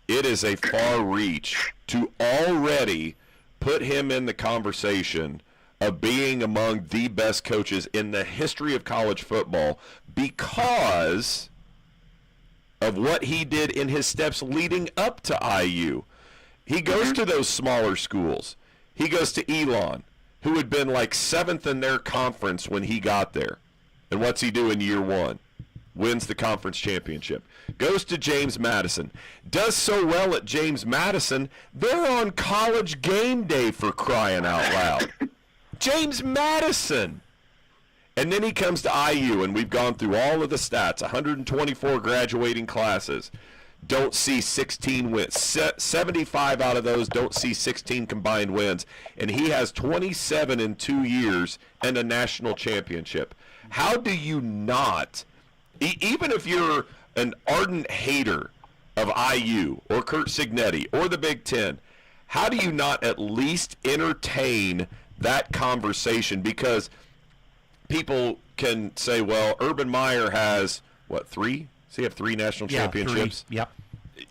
it is a far reach to already put him in the conversation of being among the best coaches in the history of college football because of what he did in his steps leading up to IU. He goes to those smaller schools. He goes to Elon, who had been like 7th in their conference when he got there. And what's he do in year one? Wins the conference championship. Goes to James Madison. Does so well at James Madison, they're on College Game Day, for crying out loud. James Madison. And then he comes to IU, and we've gone through all of the stats, 124 graduating classes. Don't see 16 wins. 75 out of those don't see 16 combined wins. And he has 27 in 2 years and a national championship. How do you not, even if you're an ardent hater of IU or Curt Cignetti or the Big Ten, how do you not at least entertain that conversation? Because people can say, well, Urban Meyer has, what, 3? Does he have 3 national championships? 3. Yep.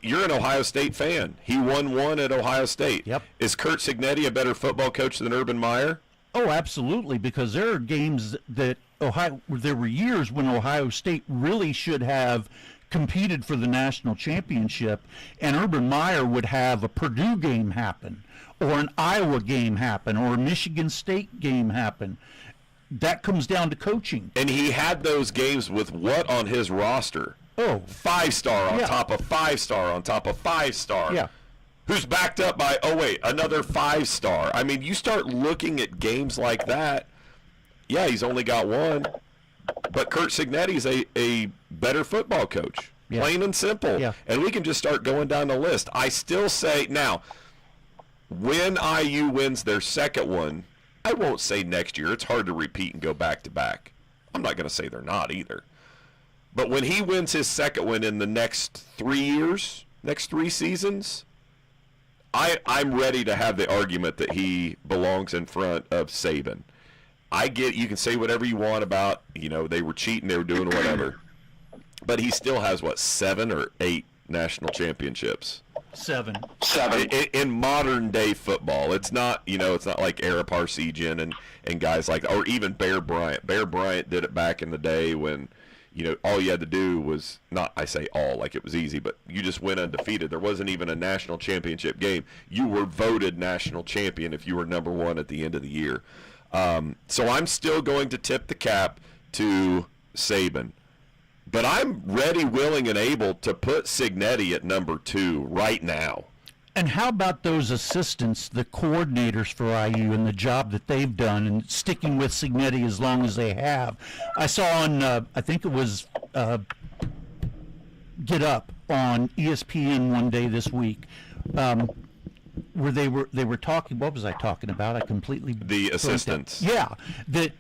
You're an Ohio State fan. He won 1 at Ohio State. Yep. Is Curt Cignetti a better football coach than Urban Meyer? Oh, absolutely, because there are games that there were years when Ohio State really should have competed for the national championship, and Urban Meyer would have a Purdue game happen, or an Iowa game happen, or a Michigan State game happen. That comes down to coaching. And he had those games with what on his roster? Oh, 5-star on top of 5-star on top of 5-star. Yeah. Who's backed up by, another 5-star. I mean, you start looking at games like that, yeah, he's only got 1. But Curt Cignetti's a better football coach, plain and simple. Yeah. And we can just start going down the list. I still say, now, when IU wins their second one, I won't say next year. It's hard to repeat and go back-to-back. I'm not going to say they're not either. But when he wins his second one in the next 3 years, next 3 seasons, I'm ready to have the argument that he belongs in front of Saban. I get you can say whatever you want about, they were cheating, they were doing whatever. But he still has, 7 or 8 national championships? 7. In modern day football. It's not, it's not like Ara Parseghian and guys like, or even Bear Bryant. Bear Bryant did it back in the day when, all you had to do was, not, I say all, like it was easy, but you just went undefeated. There wasn't even a national championship game. You were voted national champion if you were number 1 at the end of the year. So I'm still going to tip the cap to Saban. But I'm ready, willing, and able to put Cignetti at number 2 right now. And how about those assistants, the coordinators for IU, and the job that they've done, and sticking with Cignetti as long as they have? I saw on, I think it was Get Up on ESPN one day this week, where they were talking. What was I talking about? I completely the assistants. Yeah, that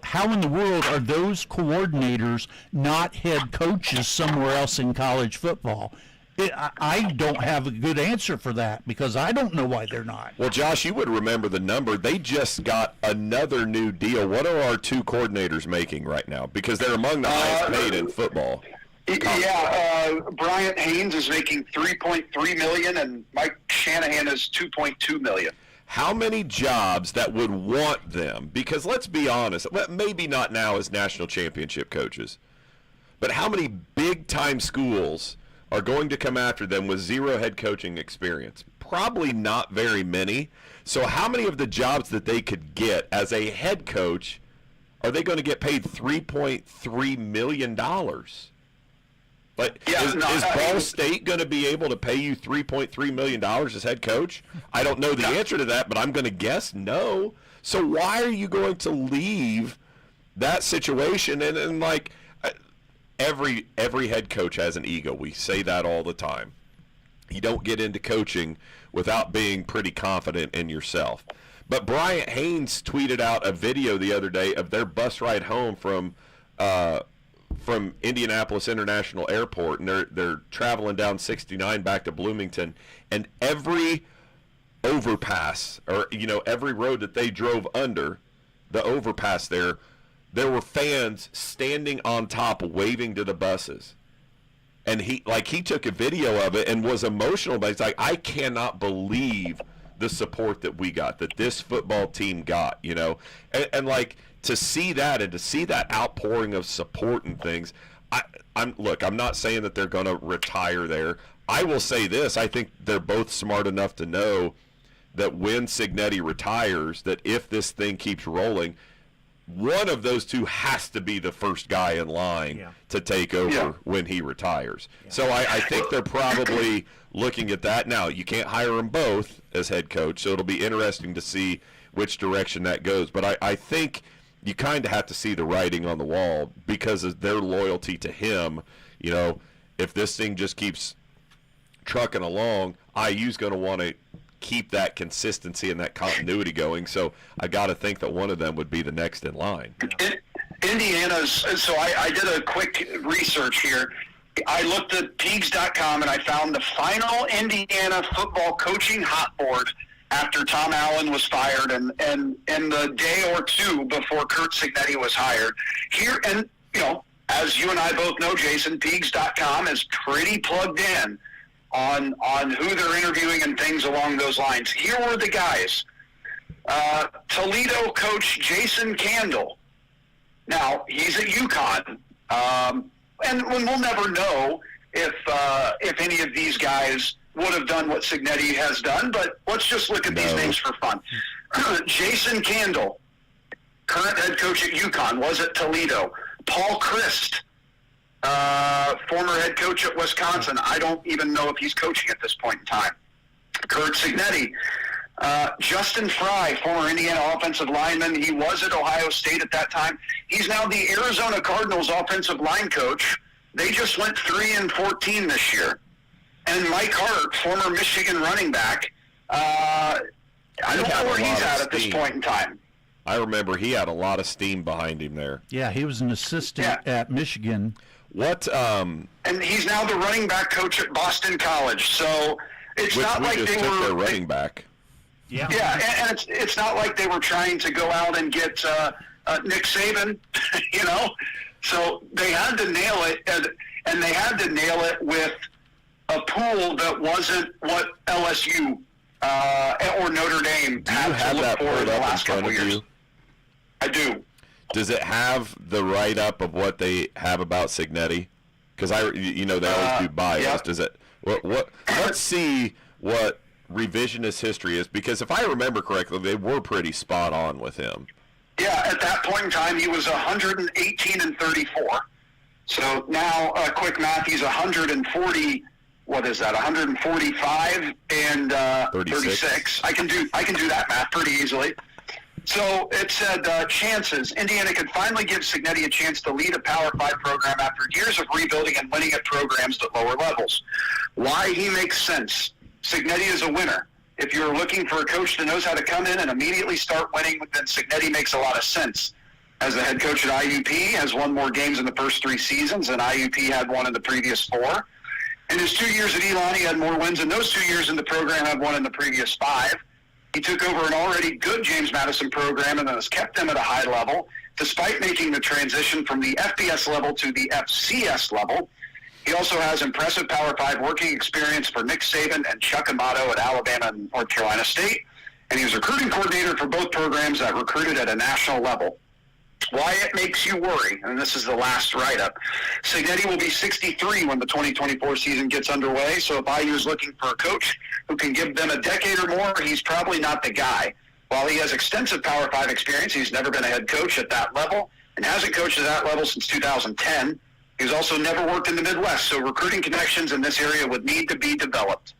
how in the world are those coordinators not head coaches somewhere else in college football? I don't have a good answer for that because I don't know why they're not. Well, Josh, you would remember the number. They just got another new deal. What are our 2 coordinators making right now? Because they're among the highest paid in football. Yeah, Bryant Haynes is making $3.3 million, and Mike Shanahan is $2.2 million. How many jobs that would want them? Because let's be honest, maybe not now as national championship coaches, but how many big-time schools are going to come after them with 0 head coaching experience? Probably not very many. So how many of the jobs that they could get as a head coach are they going to get paid $3.3 million? Like, is Ball State going to be able to pay you $3.3 million as head coach? I don't know the answer to that, but I'm going to guess no. So why are you going to leave that situation? And like, every head coach has an ego. We say that all the time. You don't get into coaching without being pretty confident in yourself. But Bryant Haynes tweeted out a video the other day of their bus ride home from Indianapolis International Airport, and they're traveling down 69 back to Bloomington, and every overpass, or every road that they drove under, the overpass there were fans standing on top waving to the buses. And he took a video of it and was emotional, but he's like, I cannot believe the support that we got, that this football team got, and like, to see that and to see that outpouring of support and things, I'm not saying that they're going to retire there. I will say this: I think they're both smart enough to know that when Cignetti retires, that if this thing keeps rolling, one of those 2 has to be the first guy in line to take over when he retires. Yeah. So I think they're probably looking at that. Now, you can't hire them both as head coach, so it'll be interesting to see which direction that goes. But I think you kind of have to see the writing on the wall because of their loyalty to him. If this thing just keeps trucking along, IU's going to want to keep that consistency and that continuity going. So I got to think that one of them would be the next in line. Indiana's, so I did a quick research here. I looked at Peegs.com and I found the final Indiana football coaching hot board after Tom Allen was fired and the day or 2 before Curt Cignetti was hired. Here, and as you and I both know, Jason, Peegs.com is pretty plugged in on who they're interviewing and things along those lines. Here were the guys. Toledo coach Jason Candle. Now, he's at UConn. And we'll never know if any of these guys would have done what Cignetti has done, but let's just look at these names for fun. Jason Candle, current head coach at UConn, was at Toledo. Paul Christ, former head coach at Wisconsin. I don't even know if he's coaching at this point in time. Curt Cignetti. Justin Fry, former Indiana offensive lineman. He was at Ohio State at that time. He's now the Arizona Cardinals offensive line coach. They just went 3-14 this year. And Mike Hart, former Michigan running back. I don't know where he's at this point in time. I remember he had a lot of steam behind him there. Yeah, he was an assistant at Michigan. What? And he's now the running back coach at Boston College. So it's Which not we like just they took were their running back. Yeah. Yeah, and it's not like they were trying to go out and get Nick Saban, you know. So they had to nail it, and they had to nail it with a pool that wasn't what LSU or Notre Dame Do you had have to look that for in pulled the up in last front couple of years. you? I do. Does it have the write-up of what they have about Cignetti? Because they always do bios. yeah. Does it? What? Let's see what revisionist history is, because if I remember correctly, they were pretty spot on with him. Yeah, at that point in time, he was 118 and 34. So now, quick math, he's 140. What is that? 145 and 36. I can do that math pretty easily. So it said chances. Indiana could finally give Cignetti a chance to lead a Power 5 program after years of rebuilding and winning at programs at lower levels. Why he makes sense. Cignetti is a winner. If you're looking for a coach that knows how to come in and immediately start winning, then Cignetti makes a lot of sense. As the head coach at IUP, has won more games in the first 3 seasons than IUP had won in the previous 4. In his 2 years at Elon, he had more wins in those 2 years than the program had won in the previous 5. He took over an already good James Madison program and then has kept them at a high level, despite making the transition from the FBS level to the FCS level. He also has impressive Power 5 working experience for Nick Saban and Chuck Amato at Alabama and North Carolina State, and he was recruiting coordinator for both programs that recruited at a national level. Why it makes you worry, and this is the last write-up. Cignetti will be 63 when the 2024 season gets underway, so if IU is looking for a coach who can give them a decade or more, he's probably not the guy. While he has extensive Power 5 experience, he's never been a head coach at that level and hasn't coached at that level since 2010. He's also never worked in the Midwest, so recruiting connections in this area would need to be developed.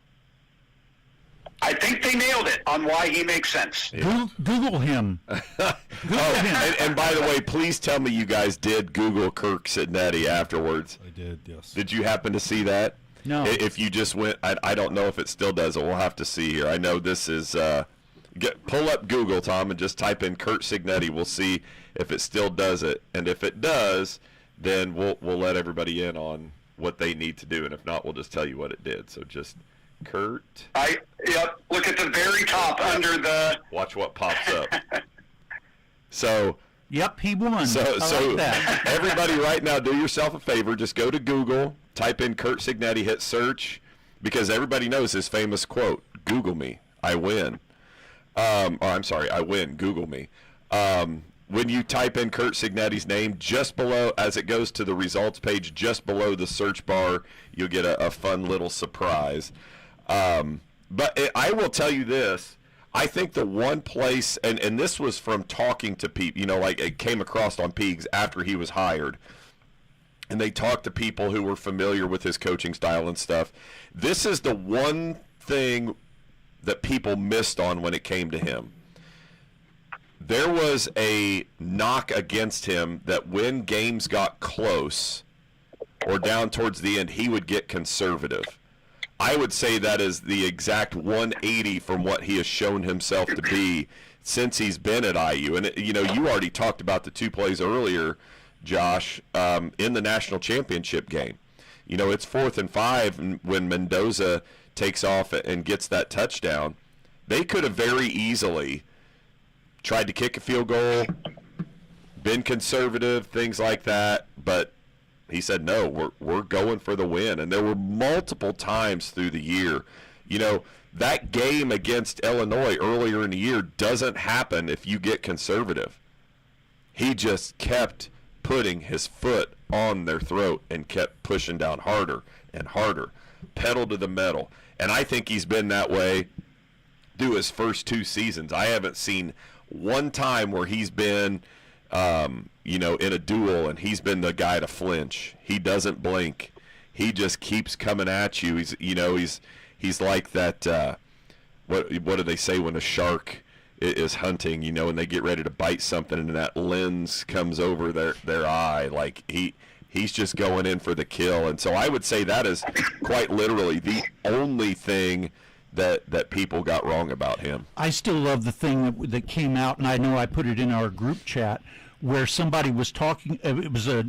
I think they nailed it on why he makes sense. Google him. And by the way, please tell me you guys did Google Kirk Cignetti afterwards. I did, yes. Did you happen to see that? No. If you just went, I don't know if it still does it. We'll have to see here. I know this is, pull up Google, Tom, and just type in Kurt Cignetti. We'll see if it still does it. And if it does, then we'll let everybody in on what they need to do. And if not, we'll just tell you what it did. So just Kurt. Yep. Look at the very top under the. Watch what pops up. So. Yep, he won. So like that. Everybody right now, do yourself a favor. Just go to Google, type in Kurt Cignetti, hit search, because everybody knows his famous quote, Google me, I win. I win, Google me. When you type in Kurt Cignetti's name, just below, as it goes to the results page, just below the search bar, you'll get a fun little surprise. But I will tell you this. I think the one place, and this was from talking to people, like it came across on Peegs after he was hired, and they talked to people who were familiar with his coaching style and stuff. This is the one thing that people missed on when it came to him. There was a knock against him that when games got close or down towards the end, he would get conservative. I would say that is the exact 180 from what he has shown himself to be since he's been at IU. And, you already talked about the 2 plays earlier, Josh, in the national championship game. It's 4th and 5, and when Mendoza takes off and gets that touchdown, they could have very easily tried to kick a field goal, been conservative, things like that, but he said, no, we're going for the win. And there were multiple times through the year. That game against Illinois earlier in the year doesn't happen if you get conservative. He just kept putting his foot on their throat and kept pushing down harder and harder, pedal to the metal. And I think he's been that way through his first 2 seasons. I haven't seen one time where he's been in a duel and he's been the guy to flinch. He doesn't blink. He just keeps coming at you. He's like that. What do they say when a shark is hunting? And they get ready to bite something, and that lens comes over their eye. Like he's just going in for the kill. And so I would say that is quite literally the only thing that people got wrong about him. I still love the thing that came out, and I know I put it in our group chat, where somebody was talking. It was a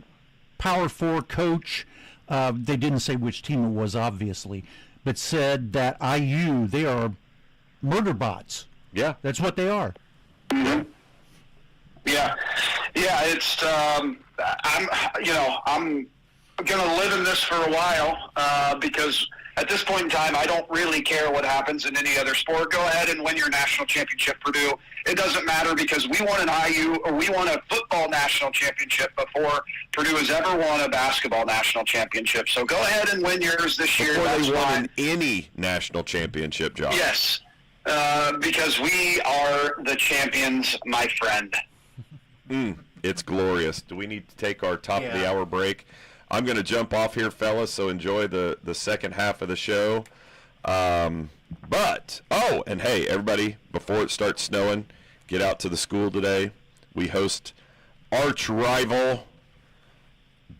Power 4 coach. They didn't say which team it was, obviously, that said that IU, they are murder bots. Yeah. That's what they are. Yeah, it's I'm gonna live in this for a while because at this point in time, I don't really care what happens in any other sport. Go ahead and win your national championship, Purdue. It doesn't matter because we won an IU or we won a football national championship before Purdue has ever won a basketball national championship. So go ahead and win yours this year. Before That's they won fine. any national championship, Josh. Yes, because we are the champions, my friend. It's glorious. Do we need to take our top of the hour break? I'm going to jump off here, fellas, so enjoy the second half of the show. And hey, everybody, before it starts snowing, get out to the school today. We host arch rival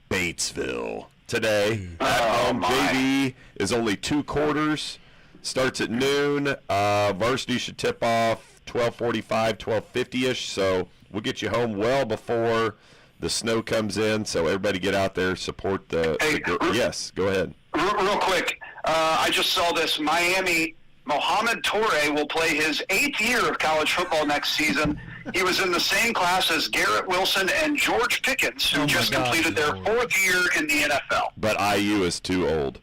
Batesville today at home. JV is only 2 quarters, starts at noon. Varsity should tip off 12:45, 12:50ish, so we'll get you home well before the snow comes in. So everybody get out there, support the yes, go ahead. Real quick, I just saw this. Miami, Mohamed Toure will play his 8th year of college football next season. He was in the same class as Garrett Wilson and George Pickens, who just completed their 4th year in the NFL. But IU is too old.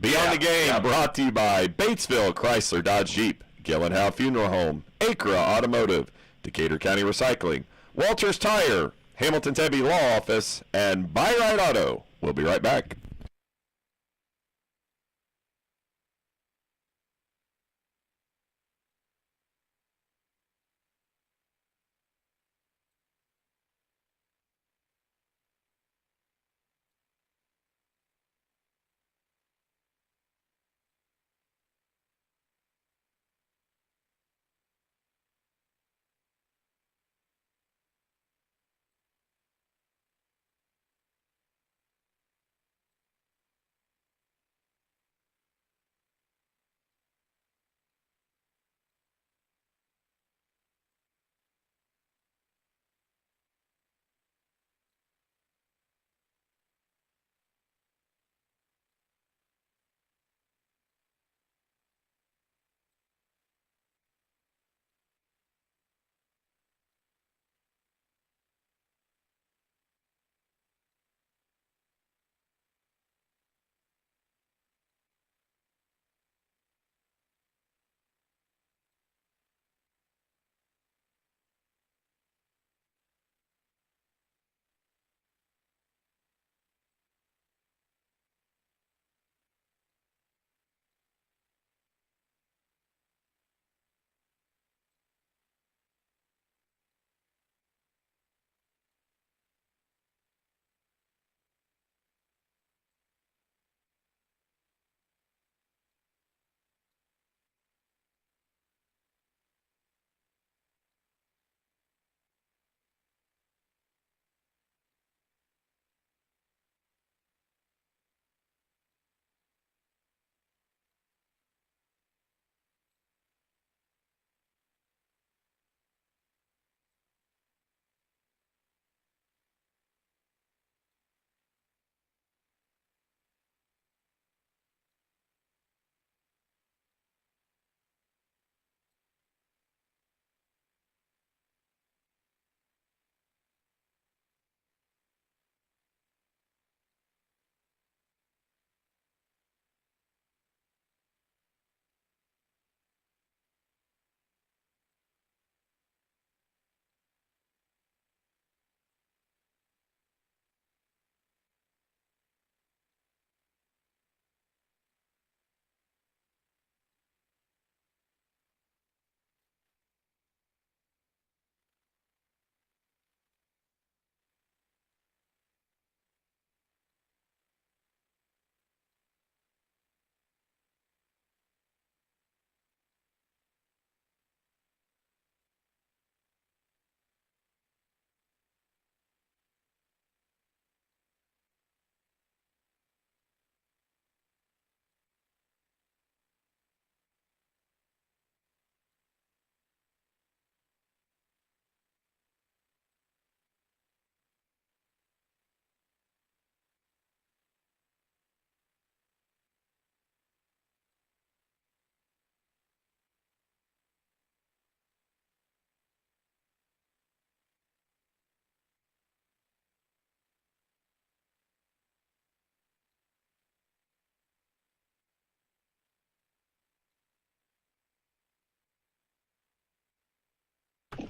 Beyond the Game, brought to you by Batesville Chrysler Dodge Jeep, Gillenhow Funeral Home, Acra Automotive, Decatur County Recycling, Walters Tire, Hamilton Tebby Law Office, and Buy Right Auto. We'll be right back.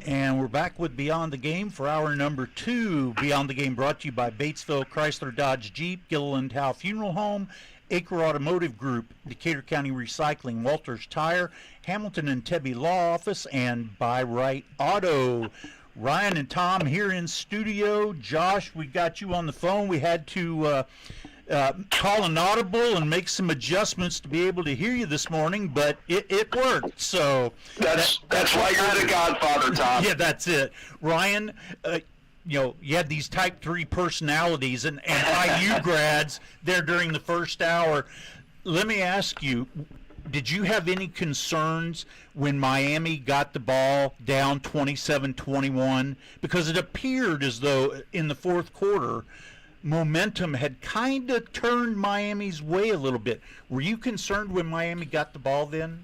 And we're back with Beyond the Game for hour number 2. Beyond the Game brought to you by Batesville Chrysler Dodge Jeep, Gilliland Howe Funeral Home, Acre Automotive Group, Decatur County Recycling, Walters Tire, Hamilton and Tebby Law Office, and Buy Right Auto. Ryan and Tom here in studio. Josh, we got you on the phone. We had to call an audible and make some adjustments to be able to hear you this morning, but it worked. So that's why you're the godfather, Tom. Yeah, that's it. Ryan, you had these type 3 personalities and IU grads there during the first hour. Let me ask you, did you have any concerns when Miami got the ball down 27-21? Because it appeared as though in the fourth quarter, momentum had kind of turned Miami's way a little bit. Were you concerned when Miami got the ball then?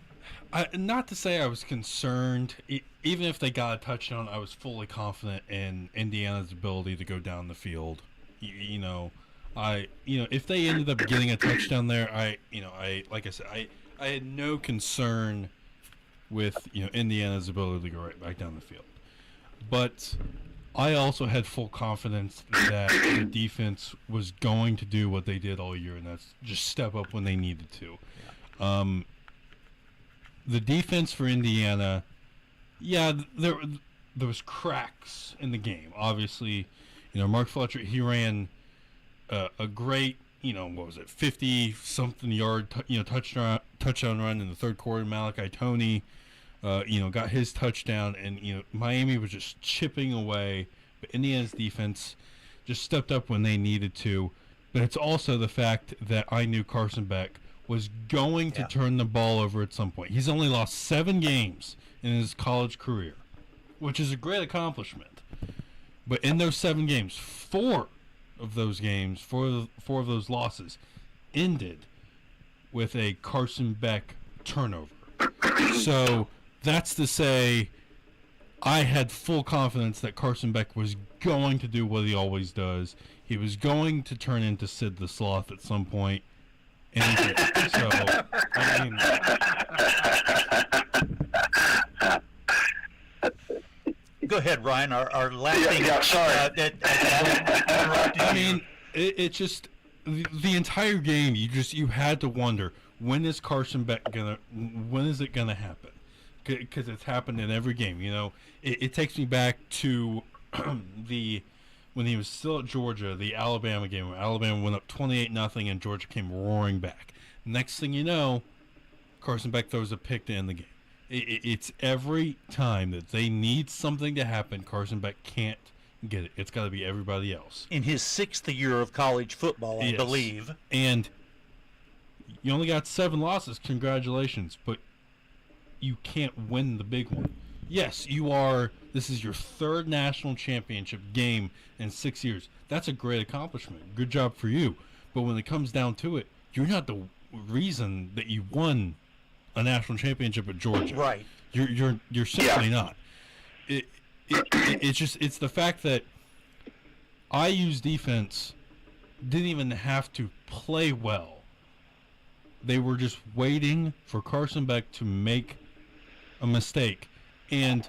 Not to say I was concerned. Even if they got a touchdown, I was fully confident in Indiana's ability to go down the field. If they ended up getting a touchdown there, I had no concern with Indiana's ability to go right back down the field. But I also had full confidence that the defense was going to do what they did all year, and that's just step up when they needed to. The defense for Indiana, there was cracks in the game. Obviously, Mark Fletcher, he ran a great, 50-something yard, touchdown run in the third quarter. Malachi Toney, got his touchdown, and Miami was just chipping away, but Indiana's defense just stepped up when they needed to. But it's also the fact that I knew Carson Beck was going to turn the ball over at some point. He's only lost 7 games in his college career, which is a great accomplishment. But in those 7 games, 4 of those losses ended with a Carson Beck turnover. So that's to say I had full confidence that Carson Beck was going to do what he always does. He was going to turn into Sid the Sloth at some point. And he did. So, Go ahead, Ryan. Our last thing. Sorry. It just the entire game. You had to wonder, when is Carson Beck when is it gonna happen? Because it's happened in every game. It takes me back to when he was still at Georgia, the Alabama game, where Alabama went up 28-0 and Georgia came roaring back. Next thing you know, Carson Beck throws a pick to end the game. It's every time that they need something to happen, Carson Beck can't get it. It's got to be everybody else. In his 6th year of college football, I believe. And you only got 7 losses. Congratulations. But you can't win the big one. Yes, this is your 3rd national championship game in 6 years. That's a great accomplishment. Good job for you. But when it comes down to it, you're not the reason that you won a national championship at Georgia. Right. You're simply not. It's the fact that IU's defense didn't even have to play well. They were just waiting for Carson Beck to make a mistake. And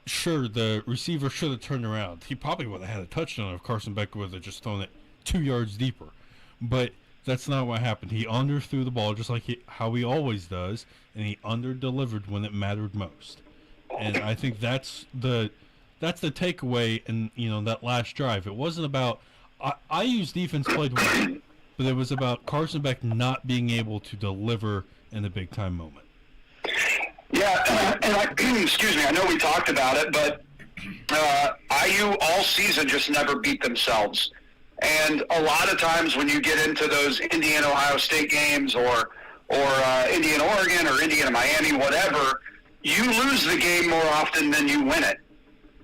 sure, the receiver should have turned around. He probably would have had a touchdown if Carson Beck would have just thrown it 2 yards deeper. But that's not what happened. He underthrew the ball just like how he always does, and he under-delivered when it mattered most. And I think that's the takeaway in that last drive. It wasn't about IU's defense played well, but it was about Carson Beck not being able to deliver in a big-time moment. Yeah, and excuse me, I know we talked about it, but IU all season just never beat themselves. And a lot of times when you get into those Indiana-Ohio State games or Indiana-Oregon or Indiana-Miami, whatever, you lose the game more often than you win it.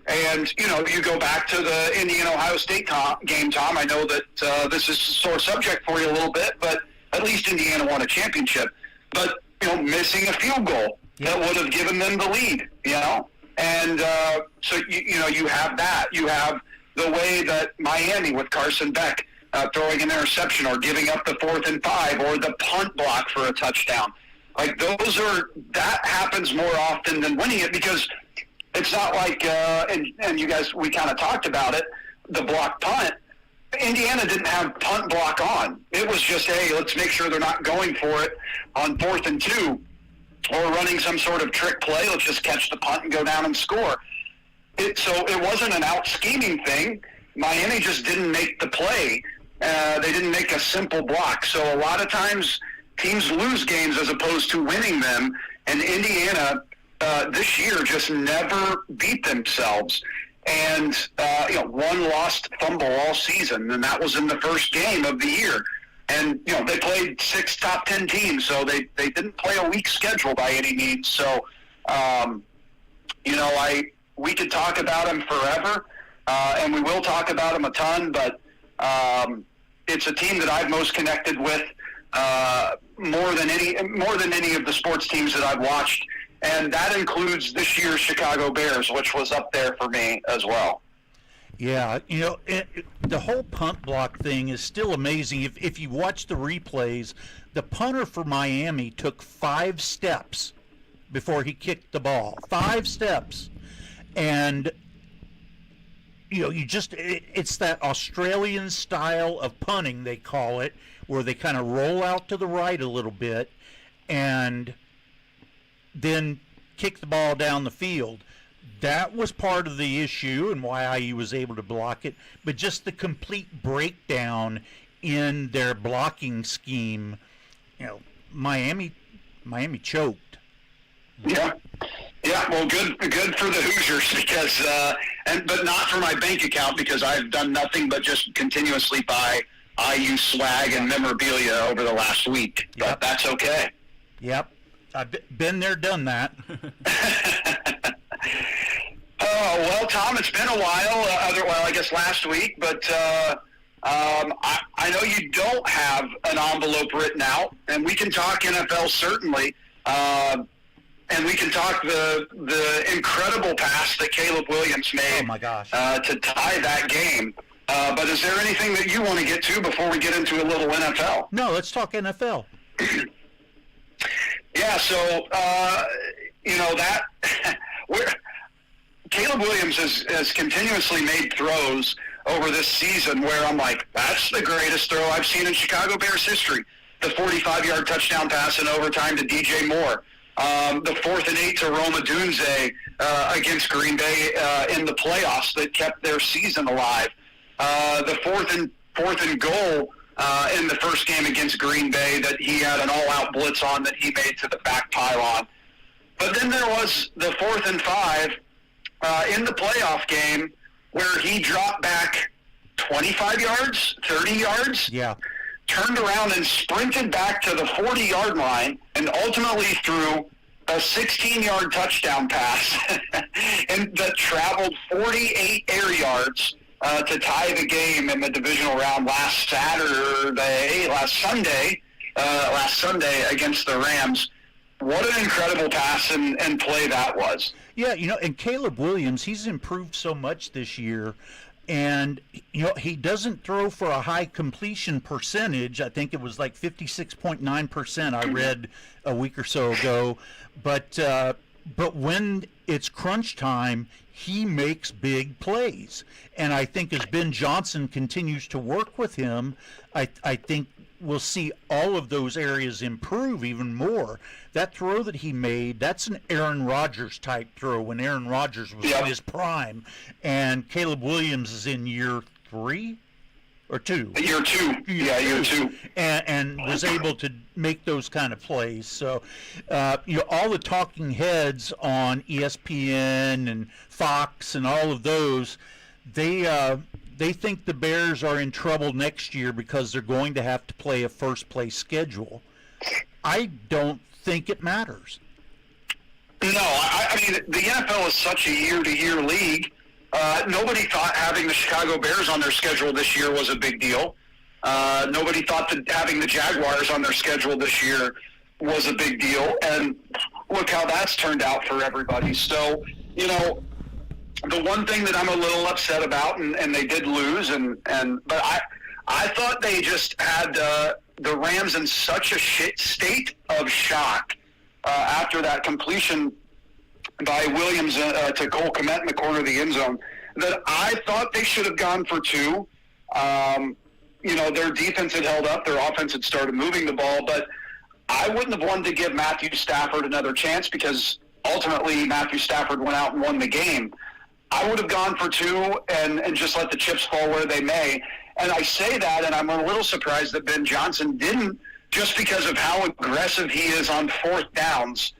And, you go back to the Indiana-Ohio State game, Tom. I know that this is a sore subject for you a little bit, but at least Indiana won a championship. But, missing a field goal that would have given them the lead, And so, you have that. You have the way that Miami with Carson Beck throwing an interception or giving up the 4th and 5 or the punt block for a touchdown. Like that happens more often than winning it because It's not like, and you guys, we kind of talked about it, the block punt. Indiana didn't have punt block on. It was just, hey, let's make sure they're not going for it on 4th and 2 or running some sort of trick play. Let's just catch the punt and go down and score. So it wasn't an out-scheming thing. Miami just didn't make the play. They didn't make a simple block. So a lot of times teams lose games as opposed to winning them, and Indiana this year just never beat themselves. And, one lost fumble all season, and that was in the first game of the year. And, they played 6 top 10 teams, so they didn't play a weak schedule by any means. So, we could talk about them forever, and we will talk about them a ton, but it's a team that I've most connected with more than any of the sports teams that I've watched. And that includes this year's Chicago Bears, which was up there for me as well. Yeah, the whole punt block thing is still amazing. If you watch the replays, the punter for Miami took 5 steps before he kicked the ball. 5 steps. And, it's that Australian style of punting, they call it, where they kind of roll out to the right a little bit and then kick the ball down the field. That was part of the issue and why IU was able to block it, but just the complete breakdown in their blocking scheme, Miami choked. Yeah. Well, good for the Hoosiers because, but not for my bank account because I've done nothing but just continuously buy IU swag and memorabilia over the last week. But that's okay. Yep. I've been there, done that. Well, Tom, it's been a while. I guess last week, but I know you don't have an envelope written out, and we can talk NFL certainly, and we can talk the incredible pass that Caleb Williams made. Oh my gosh. To tie that game. But is there anything that you want to get to before we get into a little NFL? No, let's talk NFL. Yeah, so, Caleb Williams has continuously made throws over this season where I'm like, that's the greatest throw I've seen in Chicago Bears history. The 45-yard touchdown pass in overtime to DJ Moore. The 4th and 8 to Roma Dunze against Green Bay in the playoffs that kept their season alive. The fourth and goal in the first game against Green Bay that he had an all-out blitz on that he made to the back pylon. But then there was the 4th and 5 in the playoff game where he dropped back 25 yards, 30 yards, turned around and sprinted back to the 40-yard line and ultimately threw a 16-yard touchdown pass and that traveled 48 air yards to tie the game in the divisional round last Sunday against the Rams. What an incredible pass and play that was. Yeah, and Caleb Williams, he's improved so much this year. And, he doesn't throw for a high completion percentage. I think it was like 56.9% I read a week or so ago. But when it's crunch time, he makes big plays. And I think as Ben Johnson continues to work with him, I think we'll see all of those areas improve even more. That throw that he made, that's an Aaron Rodgers type throw when Aaron Rodgers was in his prime. And Caleb Williams is in year 3 or 2. Year 2. Year 2. And was able to make those kind of plays. So, all the talking heads on ESPN and Fox and all of those, they think the Bears are in trouble next year because they're going to have to play a first-place schedule. I don't think it matters. No, I mean, the NFL is such a year-to-year league. Nobody thought having the Chicago Bears on their schedule this year was a big deal. Nobody thought that having the Jaguars on their schedule this year was a big deal. And look how that's turned out for everybody. So, the one thing that I'm a little upset about, and they did lose, but I thought they just had the Rams in such a state of shock after that completion by Williams to Cole Kmet in the corner of the end zone that I thought they should have gone for two. Their defense had held up. Their offense had started moving the ball, but I wouldn't have wanted to give Matthew Stafford another chance because ultimately Matthew Stafford went out and won the game. I would have gone for two and just let the chips fall where they may. And I say that, and I'm a little surprised that Ben Johnson didn't, just because of how aggressive he is on fourth downs.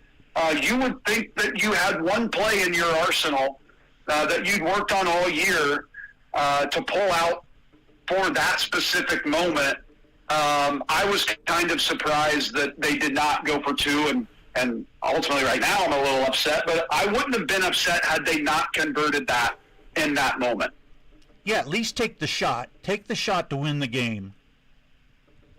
You would think that you had one play in your arsenal that you'd worked on all year to pull out for that specific moment. I was kind of surprised that they did not go for two, and ultimately right now I'm a little upset, but I wouldn't have been upset had they not converted that in that moment. Yeah, at least take the shot. Take the shot to win the game.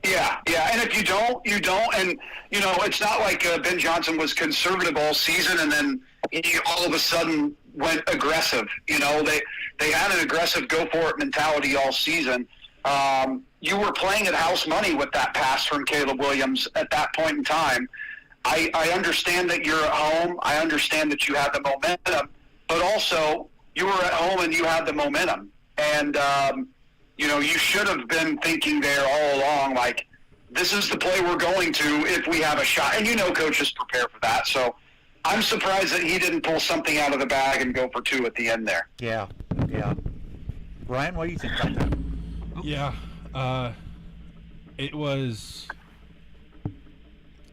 Yeah, and if you don't, you don't. And, it's not like Ben Johnson was conservative all season and then he all of a sudden went aggressive. They had an aggressive go-for-it mentality all season. You were playing at house money with that pass from Caleb Williams at that point in time. I understand that you're at home. I understand that you had the momentum. But also, you were at home and you had the momentum. And, you should have been thinking there all along, like, this is the play we're going to if we have a shot. And coaches prepare for that. So I'm surprised that he didn't pull something out of the bag and go for two at the end there. Yeah. Ryan, what do you think about that? Yeah. It was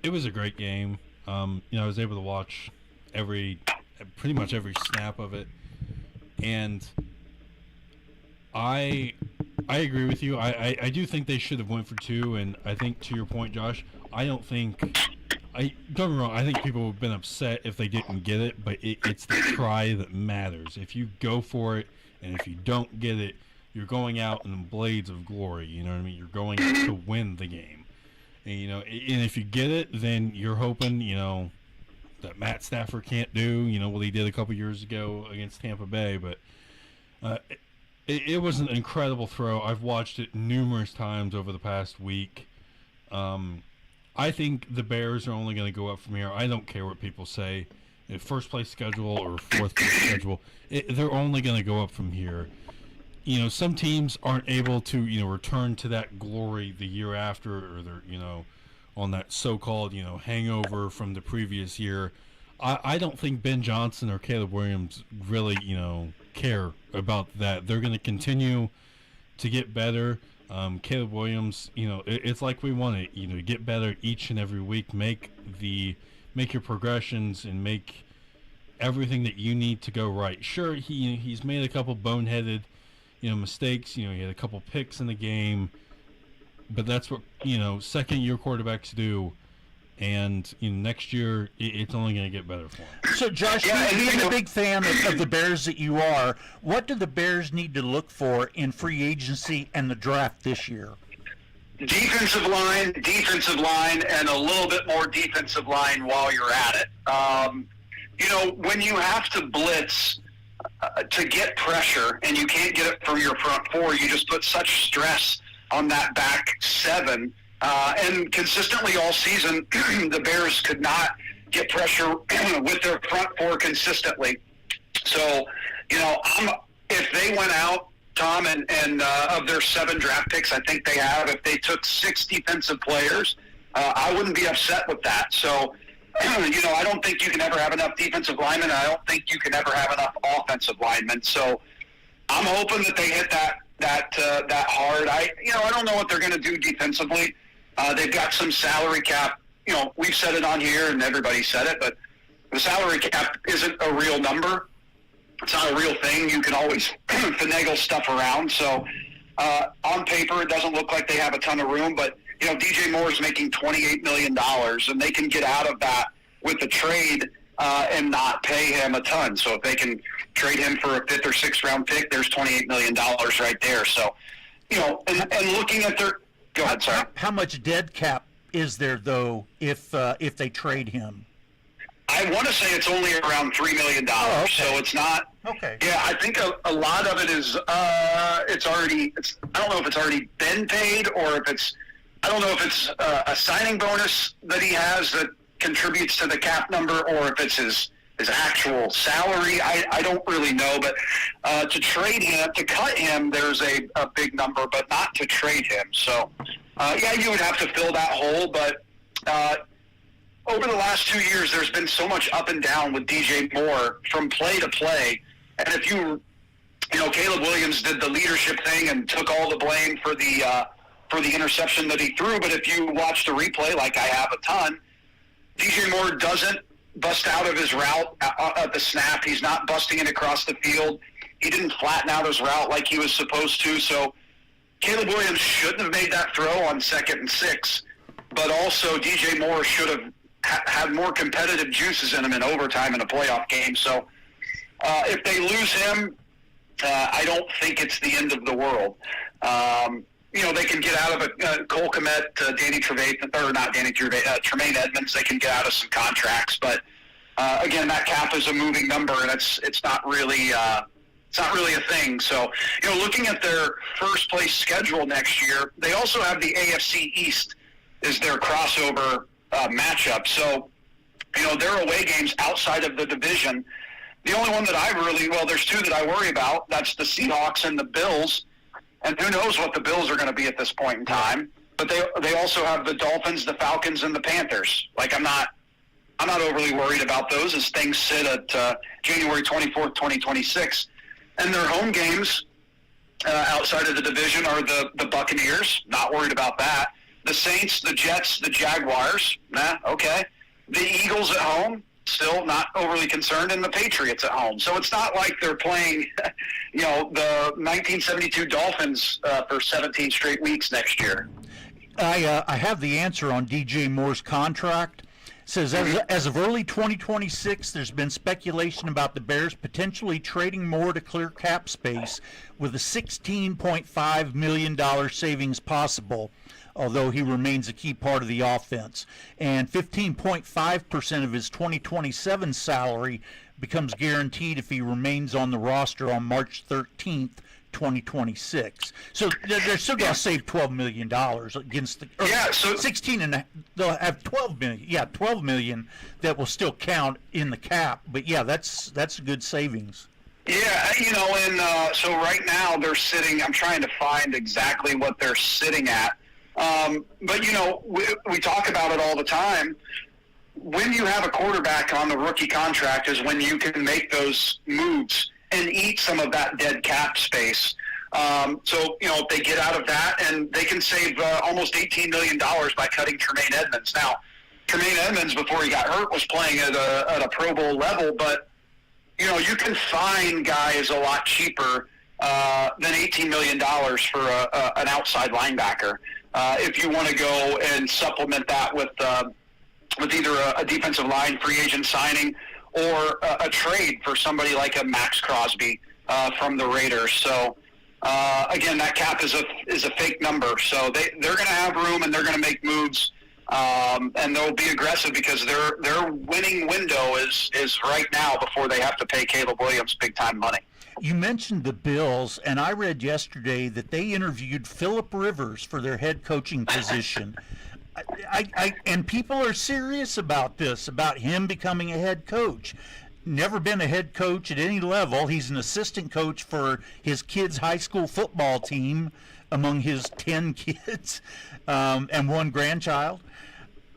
a great game. I was able to watch pretty much every snap of it. And I agree with you. I do think they should have went for two, and I think to your point, Josh, don't get me wrong, I think people would have been upset if they didn't get it, but it's the try that matters. If you go for it, and if you don't get it, you're going out in blades of glory, you know what I mean? You're going out to win the game. And, and if you get it, then you're hoping, that Matt Stafford can't do, what he did a couple years ago against Tampa Bay, but it was an incredible throw. I've watched it numerous times over the past week. I think the Bears are only going to go up from here. I don't care what people say. If first place schedule or fourth place schedule, they're only going to go up from here. Some teams aren't able to, return to that glory the year after, or they're, on that so-called, hangover from the previous year. I don't think Ben Johnson or Caleb Williams really, care about that. They're going to continue to get better. Caleb Williams, it's like we want to, get better each and every week. Make your progressions and make everything that you need to go right. Sure, he's made a couple boneheaded, mistakes. He had a couple picks in the game, but that's what second-year quarterbacks do. And next year, it's only going to get better for him. So, Josh, being a big fan of the Bears that you are, what do the Bears need to look for in free agency and the draft this year? Defensive line, and a little bit more defensive line while you're at it. When you have to blitz to get pressure and you can't get it from your front four, you just put such stress on that back seven. And consistently all season, the Bears could not get pressure with their front four consistently. So, if they went out, Tom, and of their 7 draft picks, I think they have, if they took 6 defensive players, I wouldn't be upset with that. So, I don't think you can ever have enough defensive linemen. I don't think you can ever have enough offensive linemen. So, I'm hoping that they hit that hard. I don't know what they're going to do defensively. They've got some salary cap. We've said it on here, and everybody said it, but the salary cap isn't a real number. It's not a real thing. You can always finagle stuff around. So on paper, it doesn't look like they have a ton of room, but DJ Moore is making $28 million, and they can get out of that with the trade and not pay him a ton. So if they can trade him for a 5th or 6th round pick, there's $28 million right there. So, and looking at their – go ahead, sorry. How much dead cap is there, though, if they trade him? I want to say it's only around $3 million, so it's not. Okay. Yeah, I think a lot of it is it's already. I don't know if it's already been paid or if it's. I don't know if it's a signing bonus that he has that contributes to the cap number, or if it's actual salary, I don't really know. But to trade him, to cut him, there's a big number, but not to trade him. So, yeah, you would have to fill that hole. But over the last 2 years, there's been so much up and down with DJ Moore from play to play. And if you know, Caleb Williams did the leadership thing and took all the blame for the interception that he threw. But if you watch the replay, like I have a ton, DJ Moore doesn't bust out of his route at the snap. He's not busting it across the field. He didn't flatten out his route like he was supposed to. So Caleb Williams shouldn't have made that throw on 2nd and 6, but also DJ Moore should have had more competitive juices in him in overtime in a playoff game. So if they lose him, I don't think it's the end of the world. You know, they can get out of it. Cole Kmet, Danny Trevathan, or not Danny Trevathan, Tremaine Edmonds. They can get out of some contracts, but again, that cap is a moving number, and it's not really a thing. So, you know, looking at their first place schedule next year, they also have the AFC East is their crossover matchup. So, you know, their away games outside of the division. The only one that there's two that I worry about. That's the Seahawks and the Bills. And who knows what the Bills are going to be at this point in time. But they also have the Dolphins, the Falcons, and the Panthers. Like, I'm not overly worried about those as things sit at January 24th, 2026. And their home games outside of the division are the Buccaneers. Not worried about that. The Saints, the Jets, the Jaguars. Okay. The Eagles at home. Still not overly concerned, and the Patriots at home. So it's not like they're playing, you know, the 1972 Dolphins for 17 straight weeks next year. I have the answer on DJ Moore's contract. It says, as of early 2026, there's been speculation about the Bears potentially trading Moore to clear cap space with a $16.5 million savings possible, although he remains a key part of the offense. And 15.5% of his 2027 salary becomes guaranteed if he remains on the roster on March 13th, 2026. So they're still going to save $12 million against the 16, and they'll have $12 million. Yeah, $12 million that will still count in the cap. But yeah, that's a good savings. Yeah, you know, and so right now they're sitting. I'm trying to find exactly what they're sitting at. But, you know, we talk about it all the time. When you have a quarterback on the rookie contract is when you can make those moves and eat some of that dead cap space. So, you know, if they get out of that, and they can save almost $18 million by cutting Tremaine Edmonds. Now, Tremaine Edmonds, before he got hurt, was playing at a Pro Bowl level, but, you know, you can find guys a lot cheaper than $18 million for an outside linebacker. If you want to go and supplement that with either a defensive line free agent signing or a trade for somebody like a Max Crosby from the Raiders. So again, that cap is a fake number. So they're going to have room, and they're going to make moves, and they'll be aggressive because their winning window is right now before they have to pay Caleb Williams big time money. You mentioned the Bills, and I read yesterday that they interviewed Phillip Rivers for their head coaching position. And people are serious about this, about him becoming a head coach. Never been a head coach at any level. He's an assistant coach for his kids' high school football team among his 10 kids and one grandchild.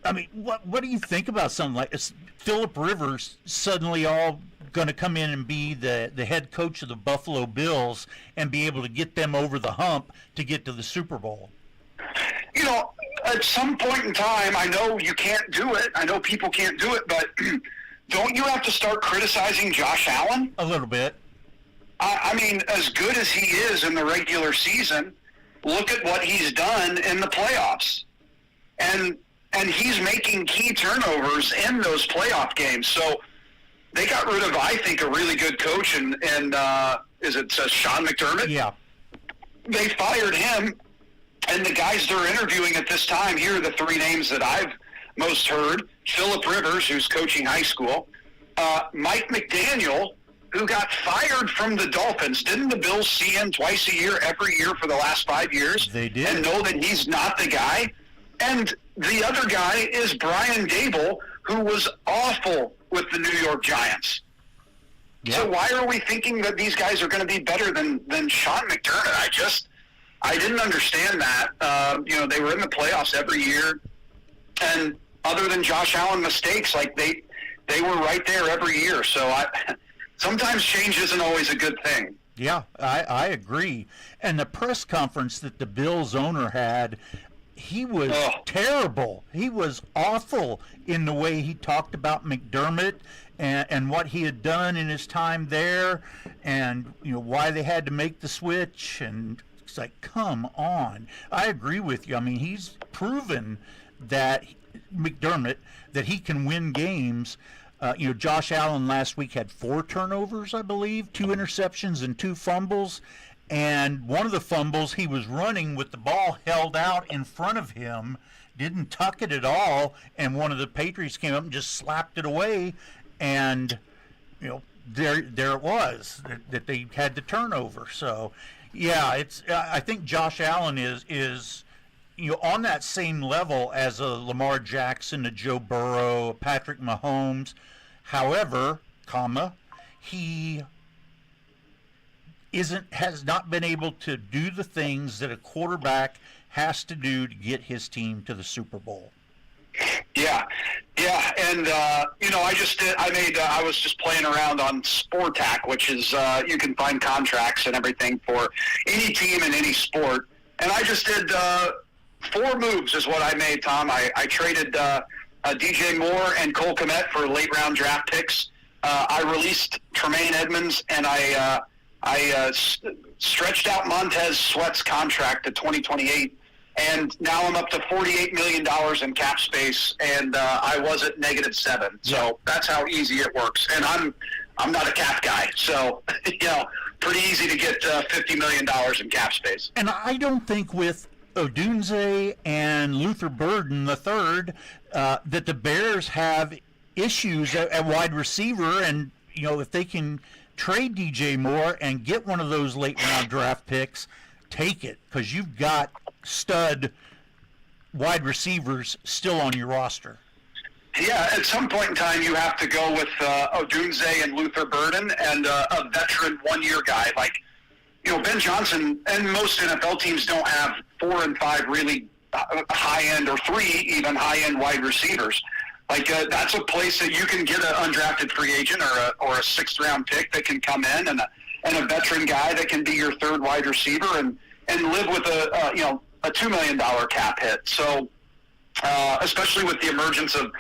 I mean, what do you think about something like this? Phillip Rivers suddenly all going to come in and be the head coach of the Buffalo Bills and be able to get them over the hump to get to the Super Bowl? You know, at some point in time, I know you can't do it. I know people can't do it, but don't you have to start criticizing Josh Allen? A little bit. I mean, as good as he is in the regular season, look at what he's done in the playoffs. And he's making key turnovers in those playoff games. So they got rid of, I think, a really good coach, and is it Sean McDermott? Yeah. They fired him, and the guys they're interviewing at this time, here are the three names that I've most heard. Phillip Rivers, who's coaching high school. Mike McDaniel, who got fired from the Dolphins. Didn't the Bills see him twice a year, every year for the last 5 years? They did. And know that he's not the guy? And the other guy is Brian Dable, who was awful with the New York Giants. Yeah. So why are we thinking that these guys are going to be better than Sean McDermott? I didn't understand that. They were in the playoffs every year, and other than Josh Allen mistakes, like they were right there every year. So sometimes change isn't always a good thing. Yeah, I agree. And the press conference that the Bills owner had, he was terrible. He was awful in the way he talked about McDermott and what he had done in his time there, and why they had to make the switch. And it's like, come on. I agree with you. I mean, he's proven that McDermott that he can win games. Josh Allen last week had 4 turnovers, I believe, 2 interceptions and 2 fumbles. And one of the fumbles, he was running with the ball held out in front of him, didn't tuck it at all, and one of the Patriots came up and just slapped it away. And, there it was, that they had the turnover. So, yeah, I think Josh Allen is on that same level as a Lamar Jackson, a Joe Burrow, a Patrick Mahomes. However, he has not been able to do the things that a quarterback has to do to get his team to the Super Bowl. Yeah, and I was just playing around on Sportac, which is you can find contracts and everything for any team in any sport, and I just did 4 moves is what I made, Tom. I traded DJ Moore and Cole Kmet for late round draft picks. I released Tremaine Edmonds, and I stretched out Montez Sweat's contract to 2028. And now I'm up to $48 million in cap space, and I was at -7. So that's how easy it works. And I'm not a cap guy, so pretty easy to get $50 million in cap space. And I don't think with Odunze and Luther Burden III that the Bears have issues at wide receiver, and if they can trade DJ Moore and get one of those late round draft picks, take it, because you've got stud wide receivers still on your roster. Yeah, at some point in time, you have to go with Odunze and Luther Burden and a veteran 1-year guy. Like, Ben Johnson, and most NFL teams don't have 4 and 5 really high-end, or 3 even high-end wide receivers. Like, that's a place that you can get an undrafted free agent or a 6th-round pick that can come in, and a veteran guy that can be your 3rd wide receiver and live with a $2 million cap hit. So, especially with the emergence of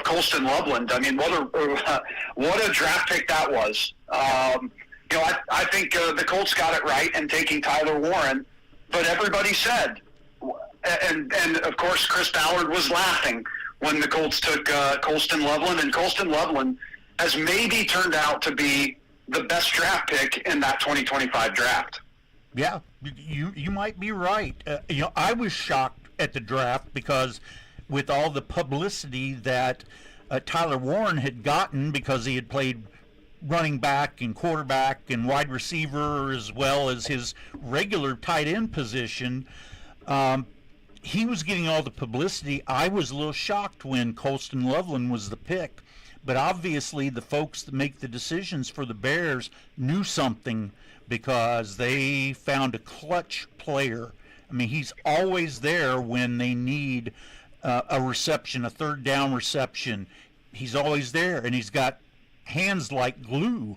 Colston Loveland, I mean, what a draft pick that was. I think the Colts got it right in taking Tyler Warren, but everybody said, and of course Chris Ballard was laughing when the Colts took Colston Loveland, and Colston Loveland has maybe turned out to be the best draft pick in that 2025 draft. Yeah, you might be right. I was shocked at the draft because with all the publicity that Tyler Warren had gotten, because he had played running back and quarterback and wide receiver as well as his regular tight end position, he was getting all the publicity. I was a little shocked when Colston Loveland was the pick, but obviously the folks that make the decisions for the Bears knew something, because they found a clutch player. I mean, he's always there when they need a reception, a 3rd down reception. He's always there, and he's got hands like glue.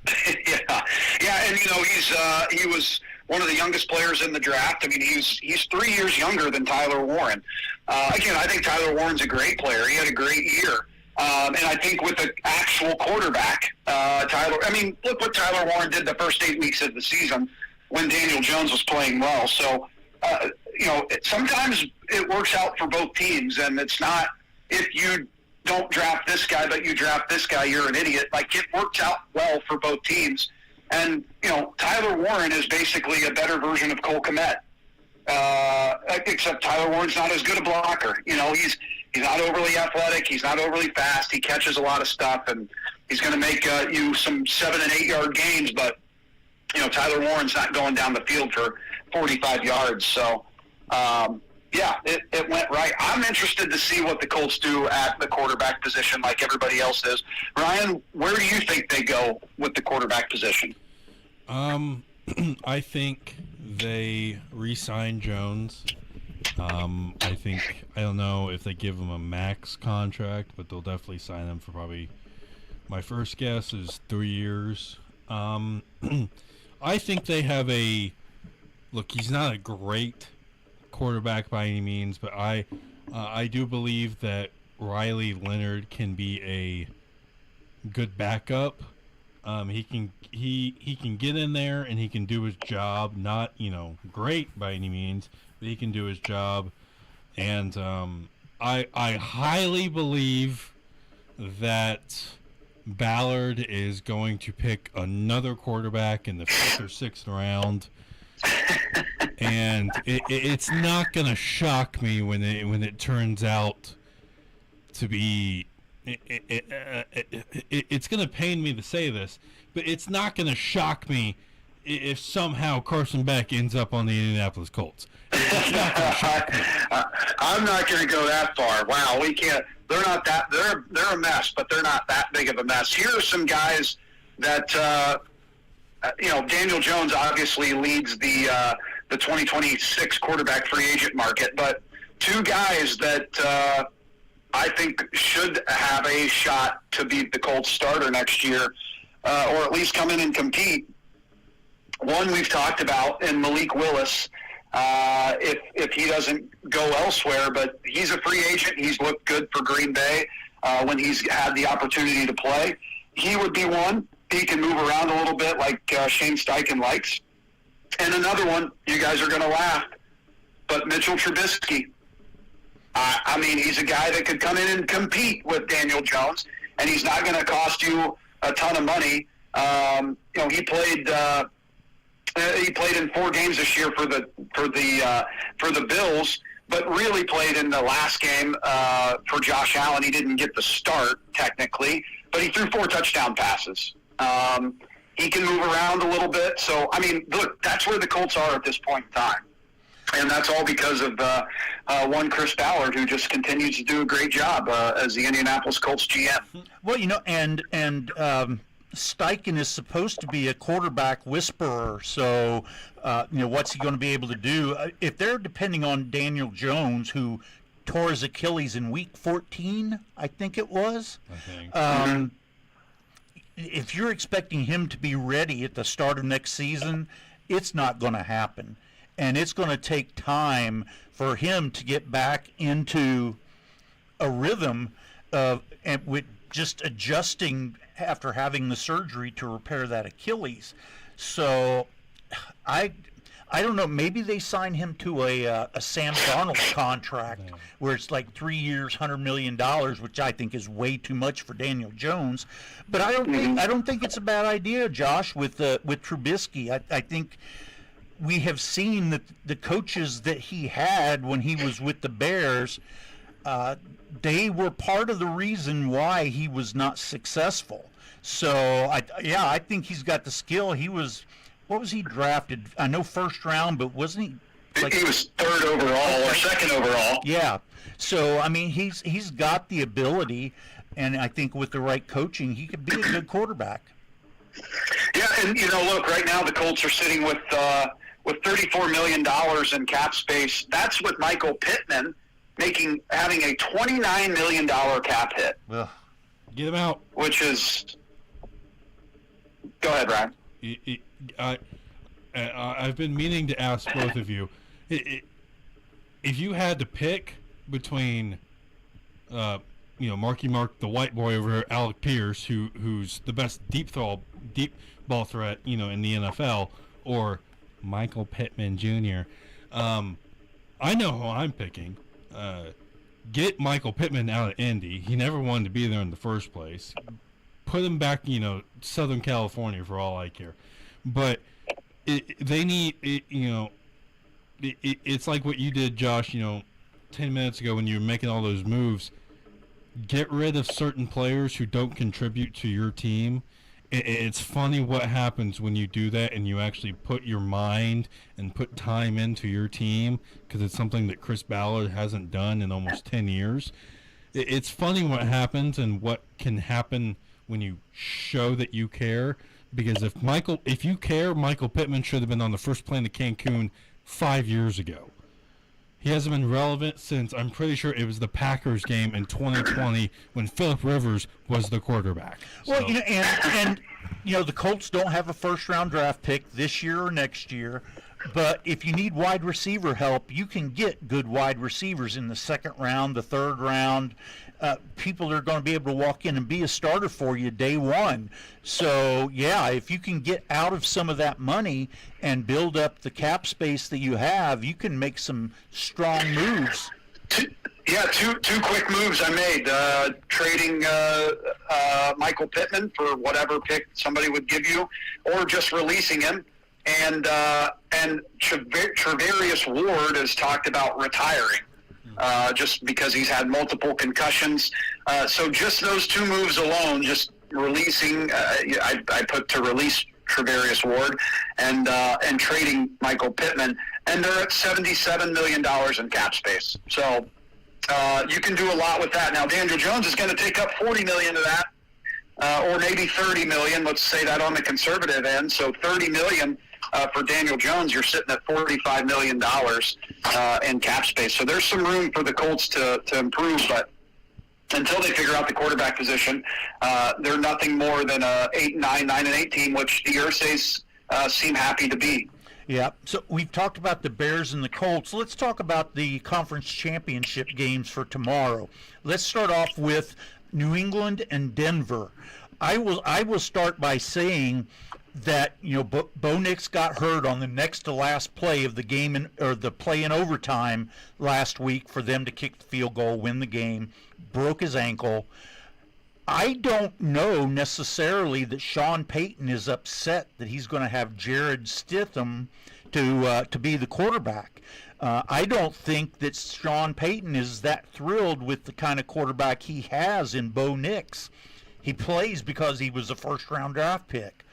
Yeah, and he was one of the youngest players in the draft. I mean, he's 3 years younger than Tyler Warren. Again, I think Tyler Warren's a great player. He had a great year. And I think with the actual quarterback, look what Tyler Warren did the first 8 weeks of the season when Daniel Jones was playing well. So, sometimes it works out for both teams, and it's not, if you don't draft this guy, but you draft this guy, you're an idiot. Like, it works out well for both teams. And, Tyler Warren is basically a better version of Cole Kmet. Except Tyler Warren's not as good a blocker. He's not overly athletic. He's not overly fast. He catches a lot of stuff, and he's going to make you some 7- and 8-yard gains. But Tyler Warren's not going down the field for 45 yards. So Yeah, it went right. I'm interested to see what the Colts do at the quarterback position like everybody else is. Ryan, where do you think they go with the quarterback position? I think they re-sign Jones. I don't know if they give him a max contract, but they'll definitely sign him for probably, my first guess is 3 years. I think they have look, he's not a great quarterback by any means, but I do believe that Riley Leonard can be a good backup. He can get in there and he can do his job. Not great by any means, but he can do his job. And I highly believe that Ballard is going to pick another quarterback in the 5th or 6th round. And it's not going to shock me when it turns out to be. It's going to pain me to say this, but it's not going to shock me if somehow Carson Beck ends up on the Indianapolis Colts. It's not going to shock me. I'm not going to go that far. Wow, we can't. They're not that. They're a mess, but they're not that big of a mess. Here are some guys that Daniel Jones obviously leads the 2026 quarterback free agent market, but two guys that I think should have a shot to be the Colts starter next year, or at least come in and compete. One we've talked about in Malik Willis, if he doesn't go elsewhere, but he's a free agent. He's looked good for Green Bay when he's had the opportunity to play. He would be one. He can move around a little bit like Shane Steichen likes. And another one, you guys are going to laugh, but Mitchell Trubisky. I mean, he's a guy that could come in and compete with Daniel Jones, and he's not going to cost you a ton of money. He played in 4 games this year for the Bills, but really played in the last game for Josh Allen. He didn't get the start technically, but he threw 4 touchdown passes. He can move around a little bit. So, I mean, look, that's where the Colts are at this point in time. And that's all because of one Chris Ballard, who just continues to do a great job as the Indianapolis Colts GM. Well, and Steichen is supposed to be a quarterback whisperer, so what's he going to be able to do? If they're depending on Daniel Jones, who tore his Achilles in week 14, I think it was. If you're expecting him to be ready at the start of next season, it's not going to happen. And it's going to take time for him to get back into a rhythm and with just adjusting after having the surgery to repair that Achilles. So I don't know. Maybe they sign him to a Sam Darnold contract where it's like 3 years, $100 million, which I think is way too much for Daniel Jones. But I don't think it's a bad idea, Josh, with Trubisky. I think we have seen that the coaches that he had when he was with the Bears, they were part of the reason why he was not successful. So I think he's got the skill. What was he drafted? I know first round, but wasn't he? He was 3rd overall or 2nd overall. Yeah. So I mean, he's got the ability, and I think with the right coaching, he could be a good quarterback. Yeah, and look, right now the Colts are sitting with $34 million in cap space. That's with Michael Pittman having a $29 million cap hit. Ugh. Get him out. Which is. Go ahead, Ryan. I've been meaning to ask both of you, if you had to pick between, Marky Mark, the white boy over here, Alec Pierce, who's the best deep ball threat, in the NFL, or Michael Pittman Jr., I know who I'm picking. Get Michael Pittman out of Indy. He never wanted to be there in the first place. Put him back, Southern California for all I care. But they need, it's like what you did, Josh, 10 minutes ago when you were making all those moves. Get rid of certain players who don't contribute to your team It's funny what happens when you do that and you actually put your mind and put time into your team, because it's something that Chris Ballard hasn't done in almost 10 years. It's funny what happens and what can happen when you show that you care, because if you care, Michael Pittman should have been on the first plane to Cancun 5 years ago. He hasn't been relevant since, I'm pretty sure it was the Packers game in 2020 when Phillip Rivers was the quarterback. Well, and the Colts don't have a first-round draft pick this year or next year, but if you need wide receiver help, you can get good wide receivers in the second round, the third round. People are going to be able to walk in and be a starter for you day one. So, yeah, if you can get out of some of that money and build up the cap space that you have, you can make some strong moves. Two quick moves I made. Trading Michael Pittman for whatever pick somebody would give you, or just releasing him. And Travarius Ward has talked about retiring. Just because he's had multiple concussions. So just those two moves alone, just releasing, I put to release Travarius Ward and trading Michael Pittman, and they're at $77 million in cap space. So you can do a lot with that. Now, Daniel Jones is going to take up $40 million of that, or maybe $30 million. Let's say that on the conservative end. So $30 million. For Daniel Jones, you're sitting at $45 million in cap space. So there's some room for the Colts to improve, but until they figure out the quarterback position, they're nothing more than a 8-9, 9-8 team, which the Ursays seem happy to be. Yeah, so we've talked about the Bears and the Colts. Let's talk about the conference championship games for tomorrow. Let's start off with New England and Denver. I will start by saying that Bo Nix got hurt on the next to last play of the game or the play in overtime last week for them to kick the field goal, win the game, broke his ankle. I don't know necessarily that Sean Payton is upset that he's going to have Jared Stidham to be the quarterback. I don't think that Sean Payton is that thrilled with the kind of quarterback he has in Bo Nix. He plays because he was a first-round draft pick.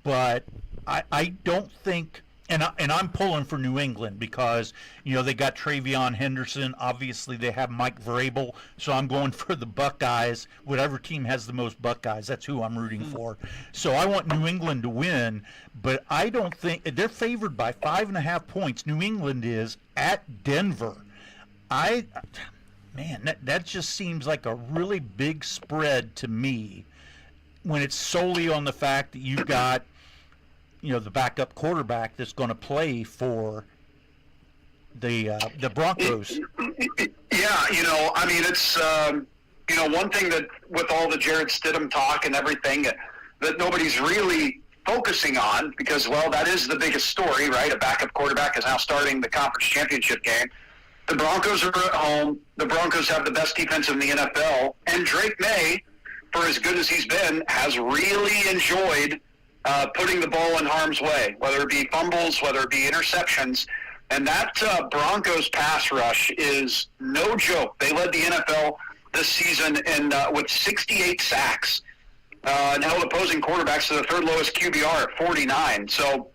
But I don't think, and I'm pulling for New England because, they got Travion Henderson. Obviously, they have Mike Vrabel, so I'm going for the Buckeyes. Whatever team has the most Buckeyes, that's who I'm rooting for. So I want New England to win, but I don't think they're favored by 5.5 points. New England is at Denver. That just seems like a really big spread to me, when it's solely on the fact that you've got, the backup quarterback that's going to play for the Broncos. Yeah, it's one thing that with all the Jared Stidham talk and everything that nobody's really focusing on, because that is the biggest story, right? A backup quarterback is now starting the conference championship game. The Broncos are at home. The Broncos have the best defense in the NFL, and Drake May, for as good as he's been, has really enjoyed putting the ball in harm's way, whether it be fumbles, whether it be interceptions. And that Broncos pass rush is no joke. They led the NFL this season with 68 sacks and held opposing quarterbacks to the third lowest QBR at 49. So,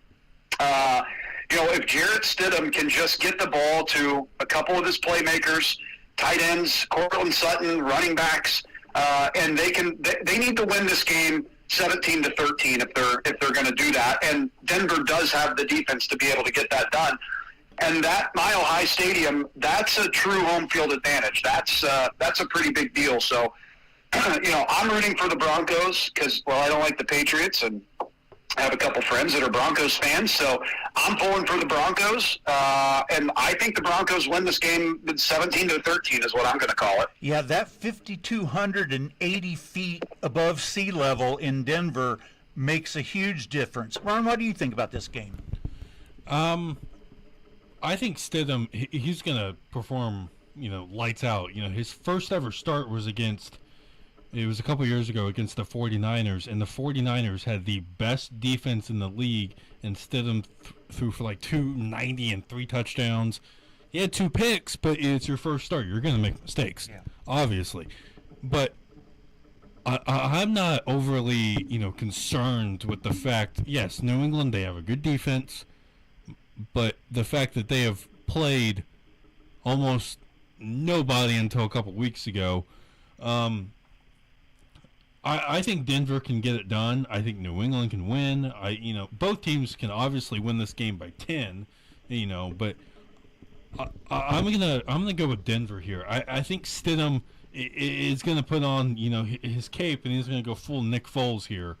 if Jarrett Stidham can just get the ball to a couple of his playmakers, tight ends, Cortland Sutton, running backs, and they need to win this game 17-13 if they're going to do that. And Denver does have the defense to be able to get that done. And that Mile High Stadium, that's a true home field advantage. That's a pretty big deal. So, I'm rooting for the Broncos because, I don't like the Patriots, and I have a couple friends that are Broncos fans. So I'm pulling for the Broncos, and I think the Broncos win this game 17-13 is what I'm going to call it. Yeah, that 5,280 feet above sea level in Denver makes a huge difference. Ron, what do you think about this game? I think Stidham, he's going to perform, lights out. His first ever start was it was a couple years ago against the 49ers, and the 49ers had the best defense in the league, and Stidham threw for 290 and 3 touchdowns. He had 2 picks, but it's your first start. You're going to make mistakes, obviously. But I'm not overly, concerned with the fact, yes, New England, they have a good defense, but the fact that they have played almost nobody until a couple weeks ago, I think Denver can get it done. I think New England can win. Both teams can obviously win this game by 10, but I'm gonna go with Denver here. I think Stidham is gonna put on his cape and he's gonna go full Nick Foles here.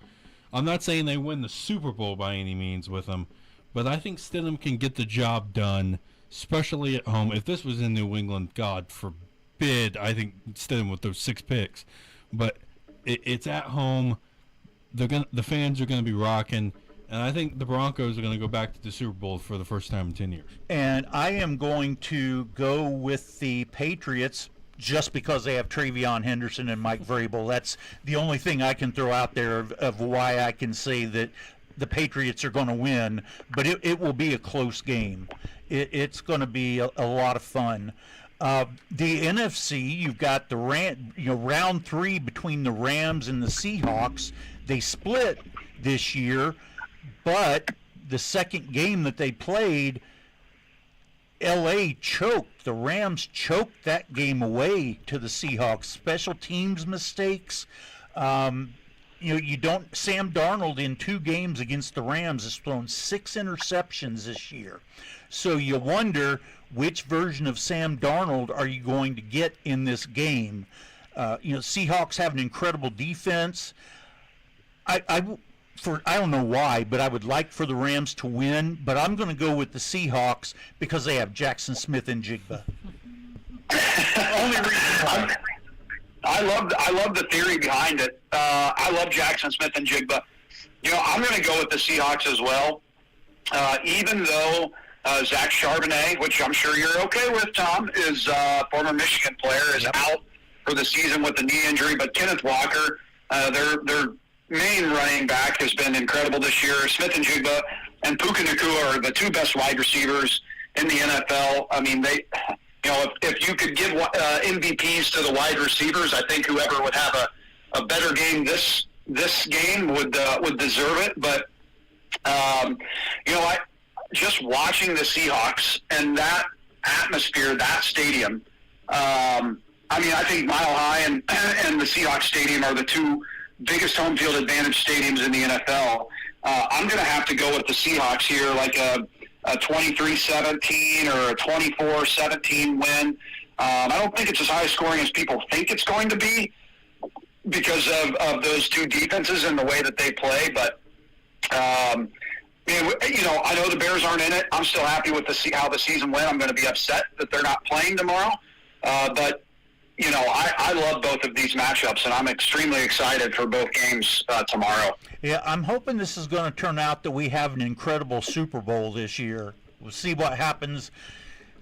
I'm not saying they win the Super Bowl by any means with him, but I think Stidham can get the job done, especially at home. If this was in New England, God forbid, I think Stidham with those 6 picks, but it's at home. The fans are gonna be rocking. And I think the Broncos are going to go back to the Super Bowl for the first time in 10 years. And I am going to go with the Patriots just because they have Travion Henderson and Mike Vrabel. That's the only thing I can throw out there of why I can say that the Patriots are going to win. But it will be a close game. It's going to be a lot of fun. The NFC, you've got the round 3 between the Rams and the Seahawks. They split this year. But the second game that they played, L.A. choked. The Rams choked that game away to the Seahawks. Special teams mistakes. Sam Darnold in 2 games against the Rams has thrown 6 interceptions this year. So you wonder which version of Sam Darnold are you going to get in this game. Seahawks have an incredible defense. I don't know why, but I would like for the Rams to win, but I'm going to go with the Seahawks because they have Jackson Smith and Jigba. Only reason why. I love the theory behind it. I love Jackson Smith and Jigba. I'm going to go with the Seahawks as well. Even though Zach Charbonnet, which I'm sure you're okay with, Tom, is a former Michigan player, is out for the season with a knee injury, but Kenneth Walker, their main running back, has been incredible this year. Smith and Jigba and Puka Nacua are the 2 best wide receivers in the NFL. I mean, if you could give MVPs to the wide receivers, I think whoever would have a better game this game would deserve it. But I just watching the Seahawks and that atmosphere, that stadium. I think Mile High and the Seahawks Stadium are the 2 biggest home field advantage stadiums in the NFL. I'm going to have to go with the Seahawks here, like a 23-17 or a 24-17 win. I don't think it's as high scoring as people think it's going to be because of those 2 defenses and the way that they play. But, I know the Bears aren't in it. I'm still happy with how the season went. I'm going to be upset that they're not playing tomorrow. But I love both of these matchups, and I'm extremely excited for both games tomorrow. Yeah, I'm hoping this is going to turn out that we have an incredible Super Bowl this year. We'll see what happens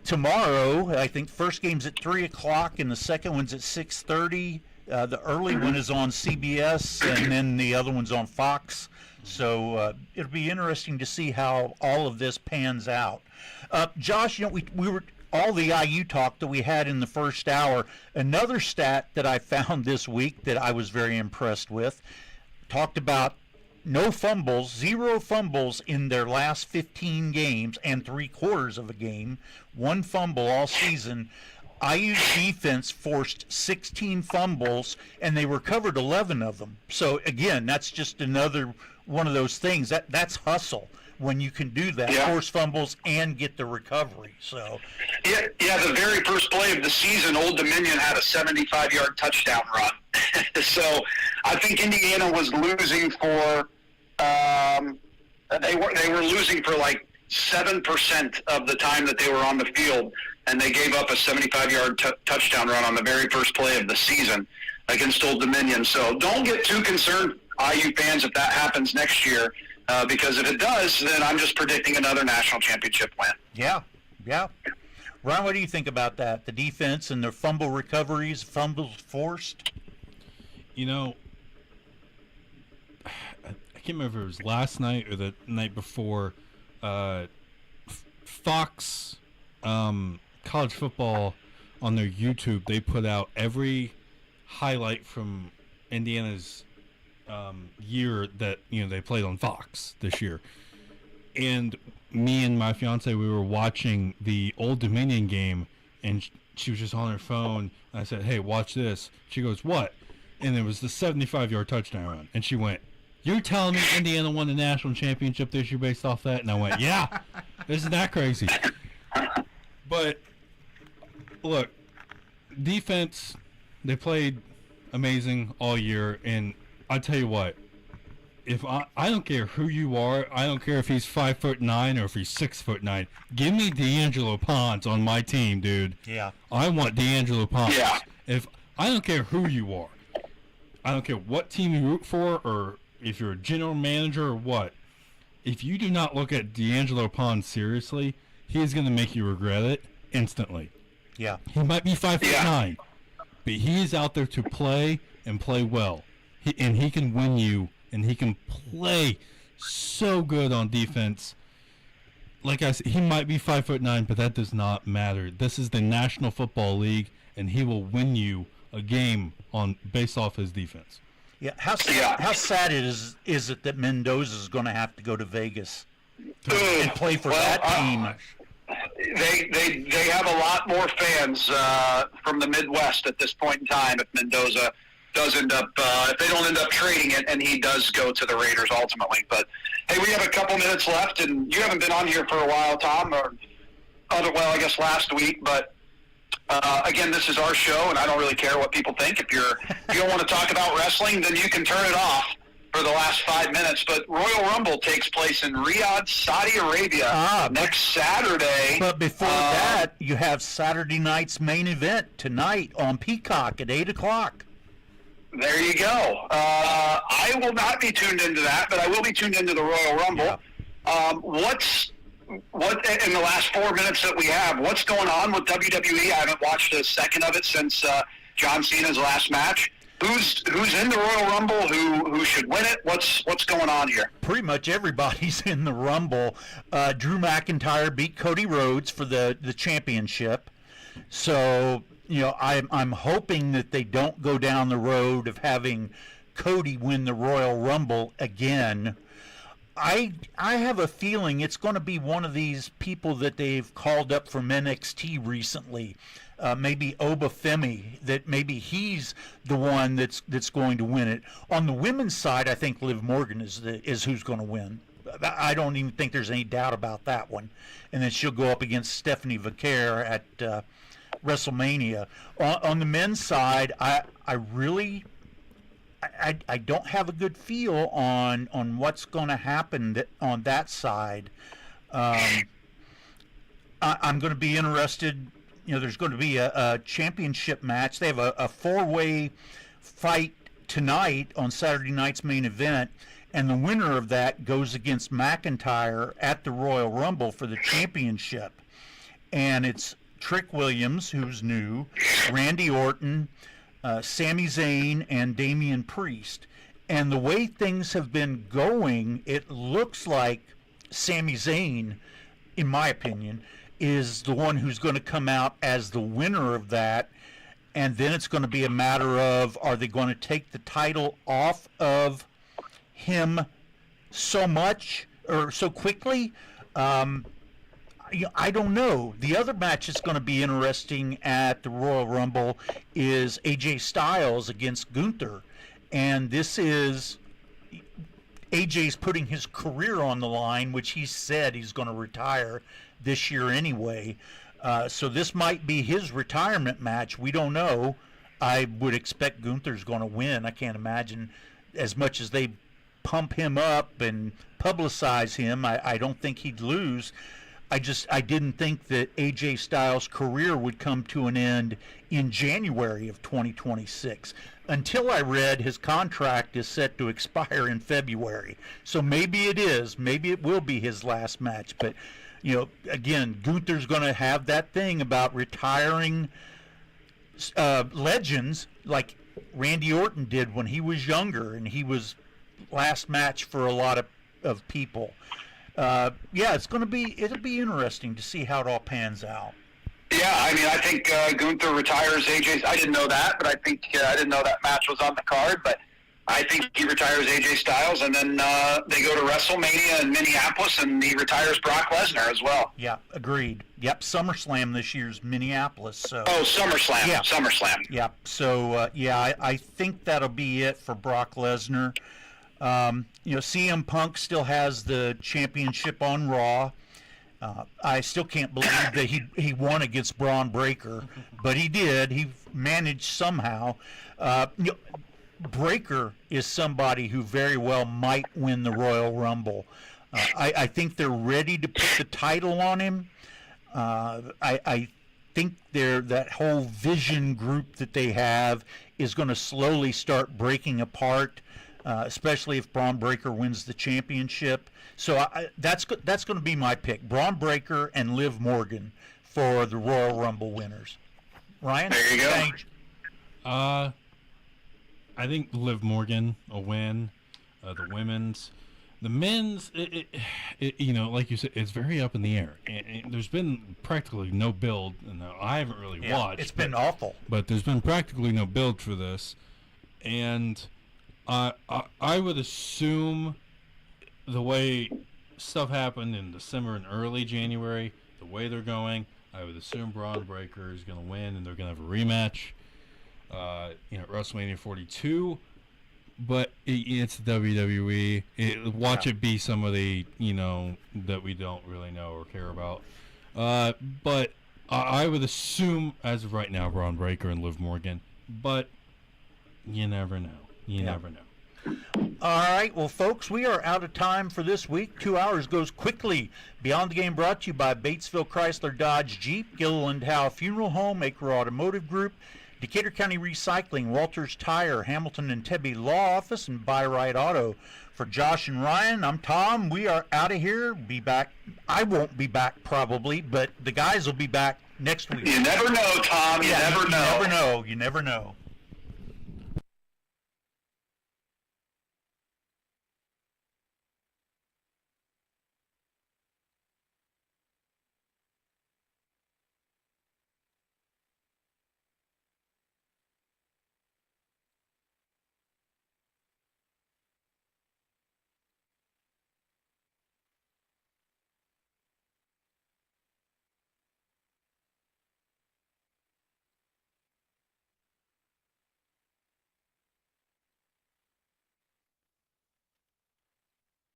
tomorrow. I think first game's at 3 o'clock, and the second one's at 6:30. The early one is on CBS, and then the other one's on Fox. So it'll be interesting to see how all of this pans out. Josh, we were all the IU talk that we had in the first hour. Another stat that I found this week that I was very impressed with talked about no fumbles, 0 fumbles in their last 15 games and 3/4 of a game, 1 fumble all season. IU's defense forced 16 fumbles, and they recovered 11 of them. So, again, that's just another one of those things. That's hustle when you can do that, force fumbles and get the recovery. So, yeah. The very first play of the season, Old Dominion had a 75-yard touchdown run. So, I think Indiana was losing for they were losing for like 7% of the time that they were on the field, and they gave up a 75-yard touchdown run on the very first play of the season against Old Dominion. So, don't get too concerned, IU fans, if that happens next year. Because if it does, then I'm just predicting another national championship win. Yeah. Ron, what do you think about that? The defense and their fumble recoveries, fumbles forced? I can't remember if it was last night or the night before. Fox college football on their YouTube, they put out every highlight from Indiana's year that they played on Fox this year, and me and my fiance, we were watching the Old Dominion game, and she was just on her phone. And I said, "Hey, watch this." She goes, "What?" And it was the 75-yard touchdown run, and she went, "You're telling me Indiana won the national championship this year based off that?" And I went, "Yeah, isn't that crazy?" But look, defense, they played amazing all year, and I tell you what, if I don't care who you are, I don't care if he's 5'9" or if he's 6'9", give me D'Angelo Ponce on my team, dude. Yeah. I want D'Angelo Ponce. Yeah. If I don't care who you are, I don't care what team you root for, or if you're a general manager or what. If you do not look at D'Angelo Ponce seriously, he is going to make you regret it instantly. Yeah. He might be 5'9", but he is out there to play and play well. And he can win you, and he can play so good on defense. Like I said, he might be 5'9", but that does not matter. This is the National Football League, and he will win you a game based off his defense. Yeah. How sad is it that Mendoza is going to have to go to Vegas and play for that team? They have a lot more fans from the Midwest at this point in time if Mendoza does end up, if they don't end up trading it, and he does go to the Raiders ultimately. But, hey, we have a couple minutes left, and you haven't been on here for a while, Tom, I guess last week. But, again, this is our show, and I don't really care what people think. If you don't want to talk about wrestling, then you can turn it off for the last 5 minutes. But Royal Rumble takes place in Riyadh, Saudi Arabia next Saturday. But before that, you have Saturday night's main event tonight on Peacock at 8 o'clock. There you go. I will not be tuned into that, but I will be tuned into the Royal Rumble. Yeah. What in the last 4 minutes that we have, what's going on with WWE? I haven't watched a second of it since John Cena's last match. Who's in the Royal Rumble? Who should win it? What's going on here? Pretty much everybody's in the Rumble. Drew McIntyre beat Cody Rhodes for the championship. So, I'm hoping that they don't go down the road of having Cody win the Royal Rumble again. I have a feeling it's going to be one of these people that they've called up from NXT recently. Maybe Obafemi, that maybe he's the one that's going to win it. On the women's side, I think Liv Morgan is who's going to win. I don't even think there's any doubt about that one. And then she'll go up against Stephanie Vaquer at WrestleMania. On the men's side, I don't have a good feel on what's going to happen on that side. I'm going to be interested. There's going to be a championship match. They have a four-way fight tonight on Saturday night's main event, and the winner of that goes against McIntyre at the Royal Rumble for the championship. And it's Trick Williams, who's new, Randy Orton, Sami Zayn, and Damian Priest. And the way things have been going, it looks like Sami Zayn, in my opinion, is the one who's going to come out as the winner of that. And then it's going to be a matter of, are they going to take the title off of him so much or so quickly? I don't know. The other match that's going to be interesting at the Royal Rumble is AJ Styles against Gunther. And this is AJ's putting his career on the line, which he said he's going to retire this year anyway. So this might be his retirement match. We don't know. I would expect Gunther's going to win. I can't imagine, as much as they pump him up and publicize him, I don't think he'd lose. I didn't think that AJ Styles' career would come to an end in January of 2026 until I read his contract is set to expire in February. So maybe it will be his last match. But, again, Gunther's going to have that thing about retiring legends like Randy Orton did when he was younger, and he was last match for a lot of people. It'll be interesting to see how it all pans out. Yeah, Yeah, I mean, I think Gunther retires AJ. I didn't know that, but I think I didn't know that match was on the card. But I think he retires AJ Styles, and then they go to WrestleMania in Minneapolis, and he retires Brock Lesnar as well. Yeah, agreed. Yep, SummerSlam this year's Minneapolis. So. Oh, SummerSlam. Yeah. SummerSlam. Yep. So I think that'll be it for Brock Lesnar. CM Punk still has the championship on Raw. I still can't believe that he won against Braun Breaker, but he did. He managed somehow. Breaker is somebody who very well might win the Royal Rumble. I think they're ready to put the title on him. I think that whole Vision group that they have is going to slowly start breaking apart, especially if Braun Breaker wins the championship. So that's going to be my pick: Braun Breaker and Liv Morgan for the Royal Rumble winners. Ryan, there you go. Thanks. I think Liv Morgan will win. The women's, the men's, like you said, it's very up in the air. And there's been practically no build. And I haven't really watched. It's been awful. But there's been practically no build for this, and I would assume the way stuff happened in December and early January, the way they're going, I would assume Braun Breaker is going to win, and they're going to have a rematch. At WrestleMania 42, but it's WWE. Watch it be somebody that we don't really know or care about. But I would assume as of right now, Braun Breaker and Liv Morgan. But you never know. You never know. All right, well, folks, we are out of time for this week. 2 hours goes quickly. Beyond the Game brought to you by Batesville Chrysler Dodge Jeep, Gilliland Howe Funeral Home, Acre Automotive Group, Decatur County Recycling, Walters Tire, Hamilton and Tebby Law Office, and Buy Right Auto. For Josh and Ryan, I'm Tom. We are out of here. Be back. I won't be back probably, but the guys will be back next week. You never know, Tom. You never know. You never know. You never know.